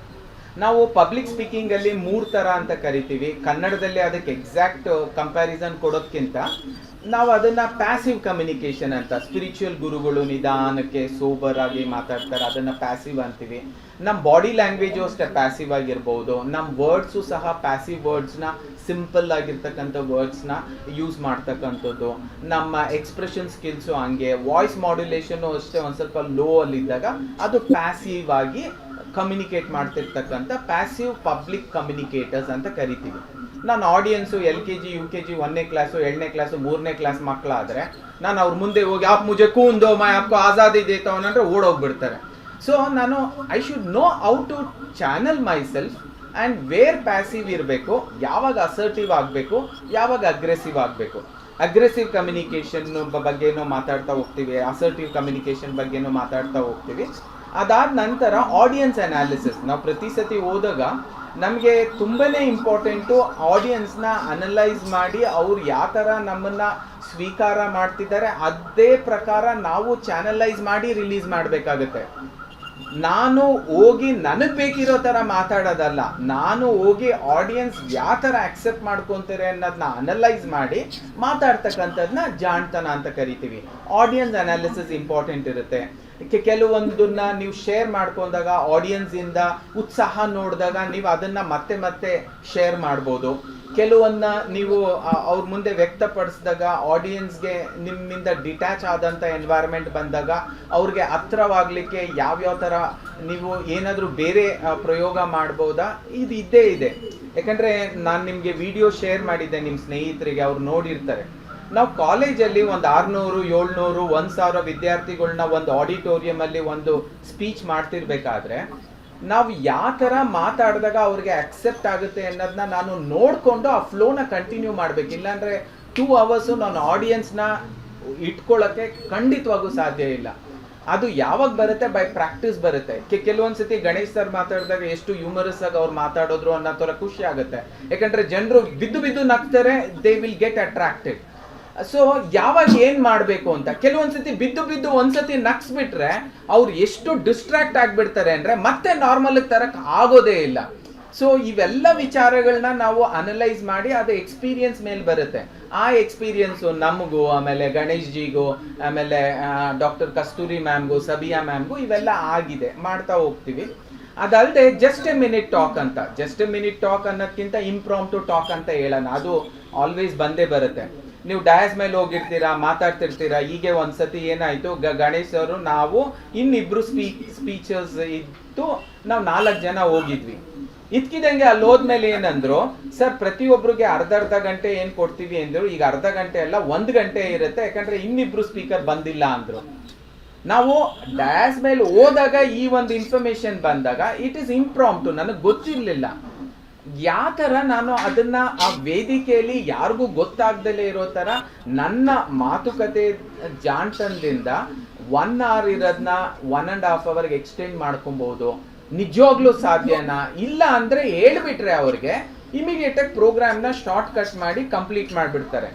ನಾವು ಪಬ್ಲಿಕ್ ಸ್ಪೀಕಿಂಗಲ್ಲಿ 3 ಥರ ಅಂತ ಕರಿತೀವಿ. ಕನ್ನಡದಲ್ಲಿ ಅದಕ್ಕೆ ಎಕ್ಸಾಕ್ಟ್ ಕಂಪ್ಯಾರಿಸನ್ ಕೊಡೋದಕ್ಕಿಂತ ನಾವು ಅದನ್ನು ಪ್ಯಾಸಿವ್ ಕಮ್ಯುನಿಕೇಷನ್ ಅಂತ, ಸ್ಪಿರಿಚುವಲ್ ಗುರುಗಳು ನಿಧಾನಕ್ಕೆ ಸೋಬರ್ ಆಗಿ ಮಾತಾಡ್ತಾರೆ, ಅದನ್ನು ಪ್ಯಾಸಿವ್ ಅಂತೀವಿ. ನಮ್ಮ ಬಾಡಿ ಲ್ಯಾಂಗ್ವೇಜು ಅಷ್ಟೇ ಪ್ಯಾಸಿವ್ ಆಗಿರ್ಬೋದು. ನಮ್ಮ ವರ್ಡ್ಸು ಸಹ ಪ್ಯಾಸಿವ್ ವರ್ಡ್ಸ್ನ, ಸಿಂಪಲ್ ಆಗಿರ್ತಕ್ಕಂಥ ವರ್ಡ್ಸ್ನ ಯೂಸ್ ಮಾಡ್ತಕ್ಕಂಥದ್ದು. ನಮ್ಮ ಎಕ್ಸ್ಪ್ರೆಷನ್ ಸ್ಕಿಲ್ಸು ಹಂಗೆ, ವಾಯ್ಸ್ ಮಾಡ್ಯುಲೇಷನ್ನು ಅಷ್ಟೇ ಒಂದು ಸ್ವಲ್ಪ ಲೋ ಅಲ್ಲಿದ್ದಾಗ ಅದು ಪ್ಯಾಸಿವ್ ಆಗಿ ಕಮ್ಯುನಿಕೇಟ್ ಮಾಡ್ತಿರ್ತಕ್ಕಂಥ ಪ್ಯಾಸಿವ್ ಪಬ್ಲಿಕ್ ಕಮ್ಯುನಿಕೇಟರ್ಸ್ ಅಂತ ಕರಿತೀವಿ. ನಾನು ಆಡಿಯನ್ಸು LKG UKG 1ನೇ ಕ್ಲಾಸು 2ನೇ ಕ್ಲಾಸು 3ನೇ ಕ್ಲಾಸ್ ಮಕ್ಕಳಾದರೆ ನಾನು ಅವ್ರ ಮುಂದೆ ಹೋಗಿ ಆಪ್ ಮುಜೆ ಕೂನ್ ದೋ ಮೈ ಆಪ್ಕೋ ಆಜಾದಿ ದೇತಾ ಹೂಂ ಅಂದರೆ ಓಡೋಗ್ಬಿಡ್ತಾರೆ. ಸೊ ನಾನು I should know how to channel myself and where passive ಇರಬೇಕು, ಯಾವಾಗ ಅಸರ್ಟಿವ್ ಆಗಬೇಕು, ಯಾವಾಗ ಅಗ್ರೆಸಿವ್ ಆಗಬೇಕು. ಅಗ್ರೆಸಿವ್ ಕಮ್ಯುನಿಕೇಷನ್ ಬಗ್ಗೆನೂ ಮಾತಾಡ್ತಾ ಹೋಗ್ತೀವಿ, ಅಸರ್ಟಿವ್ ಕಮ್ಯುನಿಕೇಷನ್ ಬಗ್ಗೆನೂ ಮಾತಾಡ್ತಾ ಹೋಗ್ತೀವಿ. ಅದಾದ ನಂತರ ಆಡಿಯನ್ಸ್ ಅನಾಲಿಸಿಸ್. ನಾವು ಪ್ರತಿ ಸತಿ ಹೋದಾಗ ನಮಗೆ ತುಂಬಾ ಇಂಪಾರ್ಟೆಂಟು ಆಡಿಯನ್ಸ್ನ ಅನಲೈಸ್ ಮಾಡಿ ಅವ್ರು ಯಾವ ಥರ ನಮ್ಮನ್ನು ಸ್ವೀಕಾರ ಮಾಡ್ತಿದ್ದಾರೆ ಅದೇ ಪ್ರಕಾರ ನಾವು ಚಾನಲೈಸ್ ಮಾಡಿ ರಿಲೀಸ್ ಮಾಡಬೇಕಾಗುತ್ತೆ. ನಾನು ಹೋಗಿ ನನಗೆ ಬೇಕಿರೋ ಥರ ಮಾತಾಡೋದಲ್ಲ, ನಾನು ಹೋಗಿ ಆಡಿಯನ್ಸ್ ಯಾವ ಥರ ಆಕ್ಸೆಪ್ಟ್ ಮಾಡ್ಕೊತಾರೆ ಅನ್ನೋದನ್ನ ಅನಲೈಸ್ ಮಾಡಿ ಮಾತಾಡ್ತಕ್ಕಂಥದ್ದನ್ನ ಜಾಣ್ತನ ಅಂತ ಕರಿತೀವಿ. ಆಡಿಯನ್ಸ್ ಅನಾಲಿಸಿಸ್ ಇಂಪಾರ್ಟೆಂಟ್ ಇರುತ್ತೆ. ಕೆಲವೊಂದನ್ನ ನೀವು ಶೇರ್ ಮಾಡ್ಕೊಂಡಾಗ ಆಡಿಯನ್ಸಿಂದ ಉತ್ಸಾಹ ನೋಡಿದಾಗ ನೀವು ಅದನ್ನು ಮತ್ತೆ ಮತ್ತೆ ಶೇರ್ ಮಾಡ್ಬೋದು. ಕೆಲವನ್ನ ನೀವು ಅವ್ರ ಮುಂದೆ ವ್ಯಕ್ತಪಡಿಸಿದಾಗ ಆಡಿಯನ್ಸ್ಗೆ ನಿಮ್ಮಿಂದ ಡಿಟ್ಯಾಚ್ ಆದಂಥ ಎನ್ವೈರ್ಮೆಂಟ್ ಬಂದಾಗ ಅವ್ರಿಗೆ ಹತ್ರವಾಗಲಿಕ್ಕೆ ಯಾವ್ಯಾವ ಥರ ನೀವು ಏನಾದರೂ ಬೇರೆ ಪ್ರಯೋಗ ಮಾಡ್ಬೋದಾ, ಇದು ಇದ್ದೇ ಇದೆ. ಯಾಕಂದರೆ ನಾನು ನಿಮಗೆ ವಿಡಿಯೋ ಶೇರ್ ಮಾಡಿದ್ದೆ ನಿಮ್ಮ ಸ್ನೇಹಿತರಿಗೆ, ಅವ್ರು ನೋಡಿರ್ತಾರೆ. ನಾವು ಕಾಲೇಜಲ್ಲಿ ಒಂದು 600, 700, 1000 ವಿದ್ಯಾರ್ಥಿಗಳನ್ನ ಒಂದು ಆಡಿಟೋರಿಯಮಲ್ಲಿ ಒಂದು ಸ್ಪೀಚ್ ಮಾಡ್ತಿರ್ಬೇಕಾದ್ರೆ ನಾವು ಯಾವ ಥರ ಮಾತಾಡಿದಾಗ ಅವ್ರಿಗೆ ಅಕ್ಸೆಪ್ಟ್ ಆಗುತ್ತೆ ಅನ್ನೋದನ್ನ ನಾನು ನೋಡಿಕೊಂಡು ಆ ಫ್ಲೋನ ಕಂಟಿನ್ಯೂ ಮಾಡಬೇಕು. ಇಲ್ಲಾಂದರೆ 2 ಅವರ್ಸು ನಾನು ಆಡಿಯನ್ಸ್ನ ಇಟ್ಕೊಳ್ಳೋಕ್ಕೆ ಖಂಡಿತವಾಗೂ ಸಾಧ್ಯ ಇಲ್ಲ. ಅದು ಯಾವಾಗ ಬರುತ್ತೆ? ಬೈ ಪ್ರಾಕ್ಟೀಸ್ ಬರುತ್ತೆ. ಕೆಲವೊಂದು ಸತಿ ಗಣೇಶ್ ಸರ್ ಮಾತಾಡಿದಾಗ ಎಷ್ಟು ಹ್ಯೂಮರಸ್ ಆಗಿ ಅವ್ರು ಮಾತಾಡೋದ್ರು ಅನ್ನೋ ಥರ ಖುಷಿ ಆಗುತ್ತೆ. ಯಾಕಂದರೆ ಜನರು ಬಿದ್ದು ಬಿದ್ದು ನಗ್ತಾರೆ, they will get attracted. So ಯಾವಾಗ ಏನು ಮಾಡಬೇಕು ಅಂತ, ಕೆಲವೊಂದ್ಸತಿ ಬಿದ್ದು ಬಿದ್ದು ಒಂದ್ಸತಿ ನಗ್ಸ್ಬಿಟ್ರೆ ಅವ್ರು ಎಷ್ಟು ಡಿಸ್ಟ್ರಾಕ್ಟ್ ಆಗಿಬಿಡ್ತಾರೆ ಅಂದರೆ ಮತ್ತೆ ನಾರ್ಮಲ್ಗೆ ತರಕ್ಕೆ ಆಗೋದೇ ಇಲ್ಲ. ಸೊ ಇವೆಲ್ಲ ವಿಚಾರಗಳನ್ನ ನಾವು ಅನಲೈಸ್ ಮಾಡಿ ಅದು ಎಕ್ಸ್ಪೀರಿಯನ್ಸ್ ಮೇಲೆ ಬರುತ್ತೆ. ಆ ಎಕ್ಸ್ಪೀರಿಯನ್ಸು ನಮಗೂ, ಆಮೇಲೆ ಗಣೇಶ್ ಜಿಗೂ, ಆಮೇಲೆ ಡಾಕ್ಟರ್ ಕಸ್ತೂರಿ ಮ್ಯಾಮ್ಗೂ, ಸಬಿಯಾ ಮ್ಯಾಮ್ಗೂ ಇವೆಲ್ಲ ಆಗಿದೆ, ಮಾಡ್ತಾ ಹೋಗ್ತೀವಿ. ಅದಲ್ಲದೆ ಜಸ್ಟ್ ಎ ಮಿನಿಟ್ ಟಾಕ್ ಅಂತ, ಜಸ್ಟ್ ಎ ಮಿನಿಟ್ ಟಾಕ್ ಅನ್ನೋದಕ್ಕಿಂತ ಇಂಪ್ರಾಂಪ್ಟು ಟಾಕ್ ಅಂತ ಹೇಳೋಣ, ಅದು ಆಲ್ವೇಸ್ ಬಂದೇ ಬರುತ್ತೆ. ನೀವು ಡಯಾಸ್ ಮೇಲೆ ಹೋಗಿರ್ತೀರಾ, ಮಾತಾಡ್ತಿರ್ತೀರಾ. ಹೀಗೆ ಒಂದ್ಸತಿ ಏನಾಯ್ತು, ಗಣೇಶ್ ಅವರು ನಾವು ಇನ್ನಿಬ್ರು ಸ್ಪೀಚರ್ಸ್ ಇತ್ತು, ನಾವು 4 ಜನ ಹೋಗಿದ್ವಿ. ಇದ್ಕಿದಂಗೆ ಅಲ್ಲಿ ಹೋದ್ಮೇಲೆ ಏನಂದ್ರು, ಸರ್ ಪ್ರತಿಯೊಬ್ಬರಿಗೆ ಅರ್ಧ ಗಂಟೆ ಏನು ಕೊಡ್ತೀವಿ ಅಂದ್ರು. ಈಗ ಅರ್ಧ ಗಂಟೆ ಅಲ್ಲ 1 ಗಂಟೆ ಇರುತ್ತೆ, ಯಾಕಂದ್ರೆ ಇನ್ನಿಬ್ರು ಸ್ಪೀಕರ್ ಬಂದಿಲ್ಲ ಅಂದ್ರು. ನಾವು ಡಯಾಸ್ ಮೇಲೆ ಹೋದಾಗ ಈ ಒಂದು ಇನ್ಫಾರ್ಮೇಶನ್ ಬಂದಾಗ ಇಟ್ ಈಸ್ ಇಂಪ್ರಾಂಪ್ಟು, ನನಗೆ ಗೊತ್ತಿರಲಿಲ್ಲ. ಯಾವ ಥರ ನಾನು ಅದನ್ನ ಆ ವೇದಿಕೆಯಲ್ಲಿ ಯಾರಿಗೂ ಗೊತ್ತಾಗ್ದಲೇ ಇರೋ ಥರ ನನ್ನ ಮಾತುಕತೆ ಜಾಣ್ತನದಿಂದ 1 hour ಇರೋದನ್ನ 1.5 hourಗೆ ಎಕ್ಸ್ಟೆಂಡ್ ಮಾಡ್ಕೊಬಹುದು. ನಿಜವಾಗ್ಲೂ ಸಾಧ್ಯನಾ? ಇಲ್ಲ ಅಂದರೆ ಹೇಳ್ಬಿಟ್ರೆ ಅವ್ರಿಗೆ ಇಮಿಡಿಯೇಟಾಗಿ ಪ್ರೋಗ್ರಾಮ್ನ ಶಾರ್ಟ್ ಕಟ್ ಮಾಡಿ ಕಂಪ್ಲೀಟ್ ಮಾಡಿಬಿಡ್ತಾರೆ.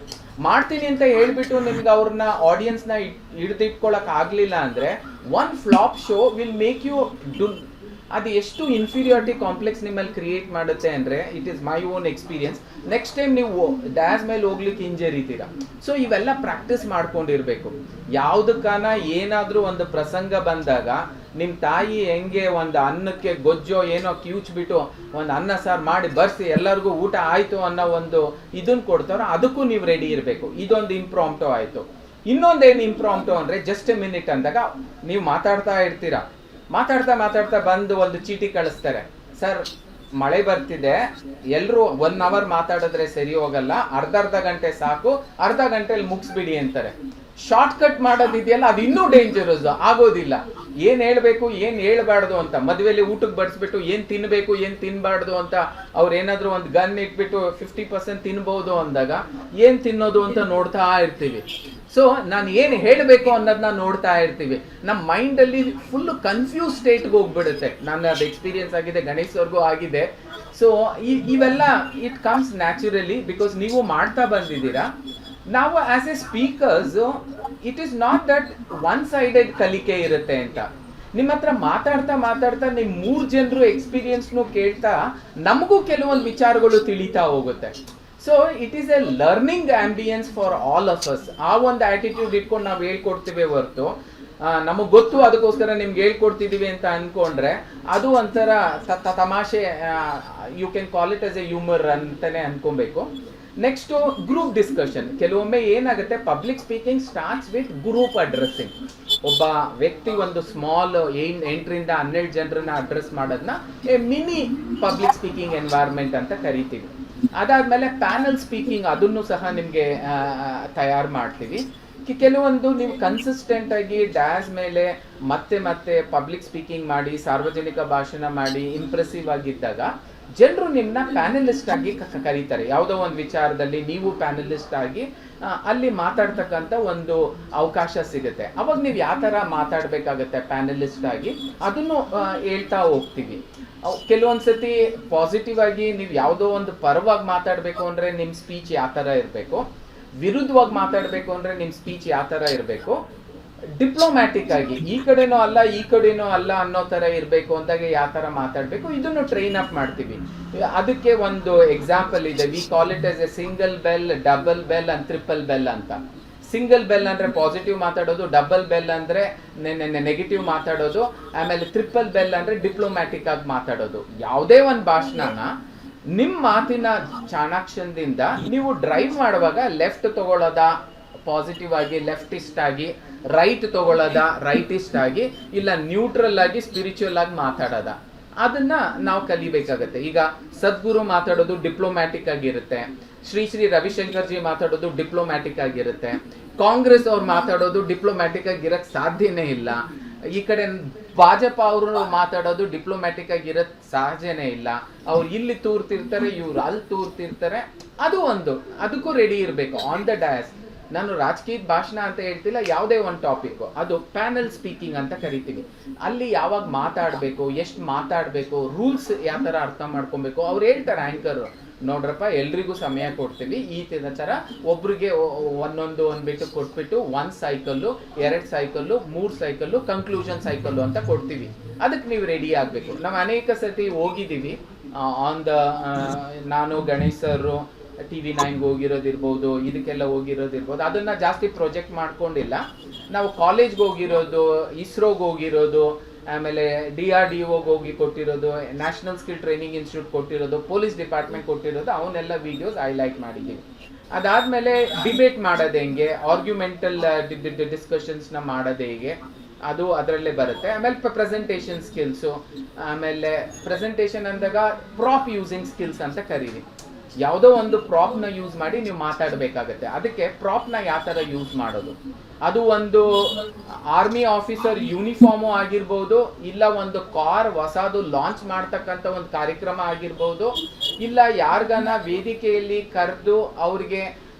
ಮಾಡ್ತೀನಿ ಅಂತ ಹೇಳ್ಬಿಟ್ಟು ನಿಮ್ಗೆ ಅವ್ರನ್ನ ಆಡಿಯನ್ಸ್ನ ಹಿಡಿದಿಟ್ಕೊಳಕ್ ಆಗಲಿಲ್ಲ ಅಂದರೆ 1 flop show will make you ಅದು ಎಷ್ಟು ಇನ್ಫೀರಿಯಾರಿಟಿ ಕಾಂಪ್ಲೆಕ್ಸ್ ನಿಮ್ಮಲ್ಲಿ ಕ್ರಿಯೇಟ್ ಮಾಡುತ್ತೆ ಅಂದರೆ it is my own experience. Next time ನೀವು ಡ್ಯಾಸ್ ಮೇಲೆ ಹೋಗ್ಲಿಕ್ಕೆ ಹಿಂಜರಿತೀರಾ. ಸೊ ಇವೆಲ್ಲ ಪ್ರಾಕ್ಟೀಸ್ ಮಾಡ್ಕೊಂಡಿರ್ಬೇಕು. ಯಾವುದಕ್ಕಾನ ಏನಾದರೂ ಒಂದು ಪ್ರಸಂಗ ಬಂದಾಗ ನಿಮ್ಮ ತಾಯಿ ಹೆಂಗೆ ಒಂದು ಅನ್ನಕ್ಕೆ ಗೊಜ್ಜೋ ಏನೋ ಕಿವುಚ್ಬಿಟ್ಟು ಒಂದು ಅನ್ನ ಸಾರು ಮಾಡಿ ಬರ್ಸಿ ಎಲ್ಲರಿಗೂ ಊಟ ಆಯಿತು ಅನ್ನೋ ಒಂದು ಇದನ್ನು ಕೊಡ್ತಾರೋ ಅದಕ್ಕೂ ನೀವು ರೆಡಿ ಇರಬೇಕು. ಇದೊಂದು ಇಂಪ್ರಾಂಪ್ಟೋ ಆಯಿತು. ಇನ್ನೊಂದೇನು ಇಂಪ್ರಾಂಪ್ಟೋ ಅಂದರೆ ಜಸ್ಟ್ ಎ ಮಿನಿಟ್ ಅಂದಾಗ ನೀವು ಮಾತಾಡ್ತಾ ಇರ್ತೀರಾ, ಮಾತಾಡ್ತಾ ಬಂದು ಒಂದು ಚೀಟಿ ಕಳಿಸ್ತಾರೆ, ಸರ್ ಮಳೆ ಬರ್ತಿದೆ, ಎಲ್ಲರೂ 1 ಅವರ್ ಮಾತಾಡಿದ್ರೆ ಸರಿ ಹೋಗಲ್ಲ, ಅರ್ಧ ಗಂಟೆ ಸಾಕು, ಅರ್ಧ ಗಂಟೆಲಿ ಮುಗಿಸ್ಬಿಡಿ ಅಂತಾರೆ. ಶಾರ್ಟ್ ಕಟ್ ಮಾಡೋದಿದೆಯಲ್ಲ ಅದು ಇನ್ನೂ ಡೇಂಜರಸ್, ಆಗೋದಿಲ್ಲ. ಏನ್ ಹೇಳ್ಬೇಕು ಏನ್ ಹೇಳ್ಬಾರ್ದು ಅಂತ, ಮದುವೆಯಲ್ಲಿ ಊಟಕ್ಕೆ ಬಡಿಸ್ಬಿಟ್ಟು ಏನ್ ತಿನ್ಬೇಕು ಏನ್ ತಿನ್ಬಾರ್ದು ಅಂತ ಅವ್ರು ಏನಾದ್ರು ಒಂದು ಗನ್ ಇಟ್ಬಿಟ್ಟು 50% ತಿನ್ಬಹುದು ಅಂದಾಗ ಏನ್ ತಿನ್ನೋದು ಅಂತ ನೋಡ್ತಾ ಇರ್ತೀವಿ. ಸೊ ನಾನು ಏನು ಹೇಳಬೇಕು ಅನ್ನೋದನ್ನ ನೋಡ್ತಾ ಇರ್ತೀವಿ. ನಮ್ಮ ಮೈಂಡಲ್ಲಿ ಫುಲ್ ಕನ್ಫ್ಯೂಸ್ ಸ್ಟೇಟ್ಗೆ ಹೋಗ್ಬಿಡುತ್ತೆ. ನಾನು ಅದು ಎಕ್ಸ್ಪೀರಿಯನ್ಸ್ ಆಗಿದೆ, ಗಣೇಶ್ ಅವ್ರಿಗೂ ಆಗಿದೆ. ಸೊ ಇವೆಲ್ಲ ಇಟ್ ಕಮ್ಸ್ ನ್ಯಾಚುರಲಿ ಬಿಕಾಸ್ ನೀವು ಮಾಡ್ತಾ ಬಂದಿದ್ದೀರಾ. ನಾವು as a speakers it is not that one sided ಕಲಿಕೆ ಇರುತ್ತೆ ಅಂತ. ನಿಮ್ಮ ಹತ್ರ ಮಾತಾಡ್ತಾ ನಿಮ್ಮ 3 ಜನರು ಎಕ್ಸ್ಪೀರಿಯನ್ಸ್ನು ಕೇಳ್ತಾ ನಮಗೂ ಕೆಲವೊಂದು ವಿಚಾರಗಳು ತಿಳಿತಾ ಹೋಗುತ್ತೆ. So it is A learning ambience for all of us. ಆ ಒಂದು ಆಟಿಟ್ಯೂಡ್ ಇಟ್ಕೊಂಡು ನಾವು ಹೇಳ್ಕೊಡ್ತೀವಿ ಹೊರತು ನಮಗೆ ಗೊತ್ತು ಅದಕ್ಕೋಸ್ಕರ ನಿಮ್ಗೆ ಹೇಳ್ಕೊಡ್ತಿದೀವಿ ಅಂತ ಅನ್ಕೊಂಡ್ರೆ ಅದು ಒಂಥರ ತಮಾಷೆ. You can call it as a humour ಅಂತಾನೆ ಅನ್ಕೊಬೇಕು. Next group discussion. ಕೆಲವೊಮ್ಮೆ ಏನಾಗುತ್ತೆ, public speaking starts with group addressing. ಒಬ್ಬ ವ್ಯಕ್ತಿ ಒಂದು ಸ್ಮಾಲ್ 8 ರಿಂದ 12 ಜನರನ್ನ ಅಡ್ರೆಸ್ ಮಾಡೋದನ್ನ A mini public speaking environment ಅಂತ ಕರಿತೀವಿ. ಅದಾದ್ಮೇಲೆ ಪ್ಯಾನಲ್ ಸ್ಪೀಕಿಂಗ್, ಅದನ್ನು ಸಹ ನಿಮಗೆ ತಯಾರು ಮಾಡ್ತೀವಿ. ಕೆಲವೊಂದು ನೀವು ಕನ್ಸಿಸ್ಟೆಂಟ್ ಆಗಿ ಡ್ಯಾಸ್ ಮೇಲೆ ಮತ್ತೆ ಪಬ್ಲಿಕ್ ಸ್ಪೀಕಿಂಗ್ ಮಾಡಿ, ಸಾರ್ವಜನಿಕ ಭಾಷಣ ಮಾಡಿ ಇಂಪ್ರೆಸಿವ್ ಆಗಿದ್ದಾಗ ಜನರು ನಿಮ್ಮನ್ನ ಪ್ಯಾನಲಿಸ್ಟ್ ಆಗಿ ಕರೀತಾರೆ. ಯಾವುದೋ ಒಂದು ವಿಚಾರದಲ್ಲಿ ನೀವು ಪ್ಯಾನಲಿಸ್ಟ್ ಆಗಿ ಅಲ್ಲಿ ಮಾತಾಡ್ತಕ್ಕಂಥ ಒಂದು ಅವಕಾಶ ಸಿಗುತ್ತೆ. ಅವಾಗ ನೀವು ಯಾವ ಥರ ಮಾತಾಡಬೇಕಾಗತ್ತೆ ಪ್ಯಾನಲಿಸ್ಟ್ ಆಗಿ ಅದನ್ನು ಹೇಳ್ತಾ ಹೋಗ್ತೀವಿ. ಕೆಲವೊಂದ್ಸತಿ ಪಾಸಿಟಿವ್ ಆಗಿ ನೀವು ಯಾವುದೋ ಒಂದು ಪರವಾಗಿ ಮಾತಾಡಬೇಕು ಅಂದರೆ ನಿಮ್ಮ ಸ್ಪೀಚ್ ಯಾವ ಥರ ಇರಬೇಕು, ವಿರುದ್ಧವಾಗಿ ಮಾತಾಡಬೇಕು ಅಂದರೆ ನಿಮ್ಮ ಸ್ಪೀಚ್ ಯಾವ ಥರ ಇರಬೇಕು, ಡಿಪ್ಲೊಮ್ಯಾಟಿಕ್ ಆಗಿ ಈ ಕಡೆನೋ ಅಲ್ಲ ಅನ್ನೋ ಥರ ಇರಬೇಕು ಅಂದಾಗ ಯಾವ ಥರ ಮಾತಾಡಬೇಕು, ಇದನ್ನು ಟ್ರೈನ್ ಅಪ್ ಮಾಡ್ತೀವಿ. ಅದಕ್ಕೆ ಒಂದು ಎಕ್ಸಾಂಪಲ್ ಇದೆ. We call it as A single bell, double bell and triple bell ಅಂತ. ಸಿಂಗಲ್ ಬೆಲ್ ಅಂದರೆ ಪಾಸಿಟಿವ್ ಮಾತಾಡೋದು, ಡಬಲ್ ಬೆಲ್ ಅಂದರೆ ನೆಗೆಟಿವ್ ಮಾತಾಡೋದು, ಆಮೇಲೆ ಟ್ರಿಪಲ್ ಬೆಲ್ ಅಂದರೆ ಡಿಪ್ಲೊಮ್ಯಾಟಿಕ್ ಆಗಿ ಮಾತಾಡೋದು. ಯಾವುದೇ ಒಂದು ಭಾಷಣನ ನಿಮ್ಮ ಮಾತಿನ ಚಾಣಾಕ್ಷದಿಂದ ನೀವು ಡ್ರೈವ್ ಮಾಡುವಾಗ ಲೆಫ್ಟ್ ತಗೊಳ್ಳೋದ ಪಾಸಿಟಿವ್ ಆಗಿ, ಲೆಫ್ಟಿಸ್ಟ್ ಆಗಿ, ರೈಟ್ ತಗೊಳ್ಳೋದ ರೈಟಿಸ್ಟ್ ಆಗಿ, ಇಲ್ಲ ನ್ಯೂಟ್ರಲ್ ಆಗಿ ಸ್ಪಿರಿಚುವಲ್ ಆಗಿ ಮಾತಾಡೋದ, ಅದನ್ನ ನಾವು ಕಲಿಬೇಕಾಗತ್ತೆ. ಈಗ ಸದ್ಗುರು ಮಾತಾಡೋದು ಡಿಪ್ಲೊಮ್ಯಾಟಿಕ್ ಆಗಿರುತ್ತೆ, ಶ್ರೀ ರವಿಶಂಕರ್ ಜಿ ಮಾತಾಡೋದು ಡಿಪ್ಲೊಮ್ಯಾಟಿಕ್ ಆಗಿರುತ್ತೆ, ಕಾಂಗ್ರೆಸ್ ಅವ್ರು ಮಾತಾಡೋದು ಡಿಪ್ಲೊಮ್ಯಾಟಿಕ್ ಆಗಿರಕ್ ಸಾಧ್ಯನೇ ಇಲ್ಲ, ಈ ಕಡೆ ಭಾಜಪಾ ಅವರು ಮಾತಾಡೋದು ಡಿಪ್ಲೊಮ್ಯಾಟಿಕ್ ಆಗಿರಕ್ ಸಹಜನೇ ಇಲ್ಲ. ಅವ್ರು ಇಲ್ಲಿ ತೂರ್ತಿರ್ತಾರೆ, ಇವ್ರು ಅಲ್ಲಿ ತೂರ್ತಿರ್ತಾರೆ. ಅದು ಒಂದು, ಅದಕ್ಕೂ ರೆಡಿ ಇರಬೇಕು ಆನ್ ದ ಡಯಾಸ್. ನಾನು ರಾಜಕೀಯದ ಭಾಷಣ ಅಂತ ಹೇಳ್ತಿಲ್ಲ, ಯಾವುದೇ ಒಂದು ಟಾಪಿಕ್, ಅದು ಪ್ಯಾನಲ್ ಸ್ಪೀಕಿಂಗ್ ಅಂತ ಕರಿತೀವಿ. ಅಲ್ಲಿ ಯಾವಾಗ ಮಾತಾಡಬೇಕು, ಎಷ್ಟು ಮಾತಾಡಬೇಕು, ರೂಲ್ಸ್ ಯಾವ ಥರ ಅರ್ಥ ಮಾಡ್ಕೊಬೇಕು. ಅವ್ರು ಹೇಳ್ತಾರೆ ಆ್ಯಂಕರು, ನೋಡ್ರಪ್ಪ ಎಲ್ರಿಗೂ ಸಮಯ ಕೊಡ್ತೀವಿ, ಈ ಥರ ಒಬ್ರಿಗೆ ಒಂದೊಂದು ಅಂದ್ಬಿಟ್ಟು ಕೊಟ್ಬಿಟ್ಟು 1 cycle, 2 cycle, 3 cycle, conclusion cycle ಅಂತ ಕೊಡ್ತೀವಿ. ಅದಕ್ಕೆ ನೀವು ರೆಡಿ ಆಗಬೇಕು. ನಾವು ಅನೇಕ ಸತಿ ಹೋಗಿದ್ದೀವಿ ಆನ್ ದ, ನಾನು ಗಣೇಶ್ ಸರ್ TV9 ಹೋಗಿರೋದಿರ್ಬೋದು, ಇದಕ್ಕೆಲ್ಲ ಹೋಗಿರೋದಿರ್ಬೋದು. ಅದನ್ನ ಜಾಸ್ತಿ ಪ್ರೊಜೆಕ್ಟ್ ಮಾಡ್ಕೊಂಡಿಲ್ಲ. ನಾವು ಕಾಲೇಜ್ಗೆ ಹೋಗಿರೋದು, ಇಸ್ರೋಗೆ ಹೋಗಿರೋದು, ಆಮೇಲೆ DRDOಗೆ ಹೋಗಿ ಕೊಟ್ಟಿರೋದು, ನ್ಯಾಷನಲ್ ಸ್ಕಿಲ್ ಟ್ರೈನಿಂಗ್ ಇನ್ಸ್ಟಿಟ್ಯೂಟ್ ಕೊಟ್ಟಿರೋದು, ಪೊಲೀಸ್ ಡಿಪಾರ್ಟ್ಮೆಂಟ್ ಕೊಟ್ಟಿರೋದು, ಅವನ್ನೆಲ್ಲ ವಿಡಿಯೋಸ್ ಹೈಲೈಟ್ ಮಾಡಿದ್ದೀವಿ. ಅದಾದ್ಮೇಲೆ ಡಿಬೇಟ್ ಮಾಡೋದು ಹೆಂಗೆ, ಆರ್ಗ್ಯುಮೆಂಟಲ್ ಡಿಸ್ಕಷನ್ಸ್ನ ಮಾಡೋದು ಹೇಗೆ, ಅದು ಅದರಲ್ಲೇ ಬರುತ್ತೆ. ಆಮೇಲೆ ಪ್ರೆಸೆಂಟೇಷನ್ ಸ್ಕಿಲ್ಸು, ಆಮೇಲೆ ಪ್ರೆಸೆಂಟೇಷನ್ ಅಂದಾಗ ಪ್ರಾಪ್ ಯೂಸಿಂಗ್ ಸ್ಕಿಲ್ಸ್ ಅಂತ ಕರೀರಿ. ಯಾವುದೋ ಒಂದು ಪ್ರಾಪ್ನ ಯೂಸ್ ಮಾಡಿ ನೀವು ಮಾತಾಡಬೇಕಾಗತ್ತೆ. ಅದಕ್ಕೆ ಪ್ರಾಪ್ನ ಯಾವ ಥರ ಯೂಸ್ ಮಾಡೋದು, ಅದು ಒಂದು ಆರ್ಮಿ ಆಫೀಸರ್ ಯೂನಿಫಾರ್ಮು ಆಗಿರ್ಬೋದು, ಇಲ್ಲ ಒಂದು ಕಾರ್ ಹೊಸದು ಲಾಂಚ್ ಮಾಡ್ತಕ್ಕಂಥ ಒಂದು ಕಾರ್ಯಕ್ರಮ ಆಗಿರ್ಬೋದು, ಇಲ್ಲ ಯಾರಿಗಾನ ವೇದಿಕೆಯಲ್ಲಿ ಕರೆದು ಅವ್ರಿಗೆ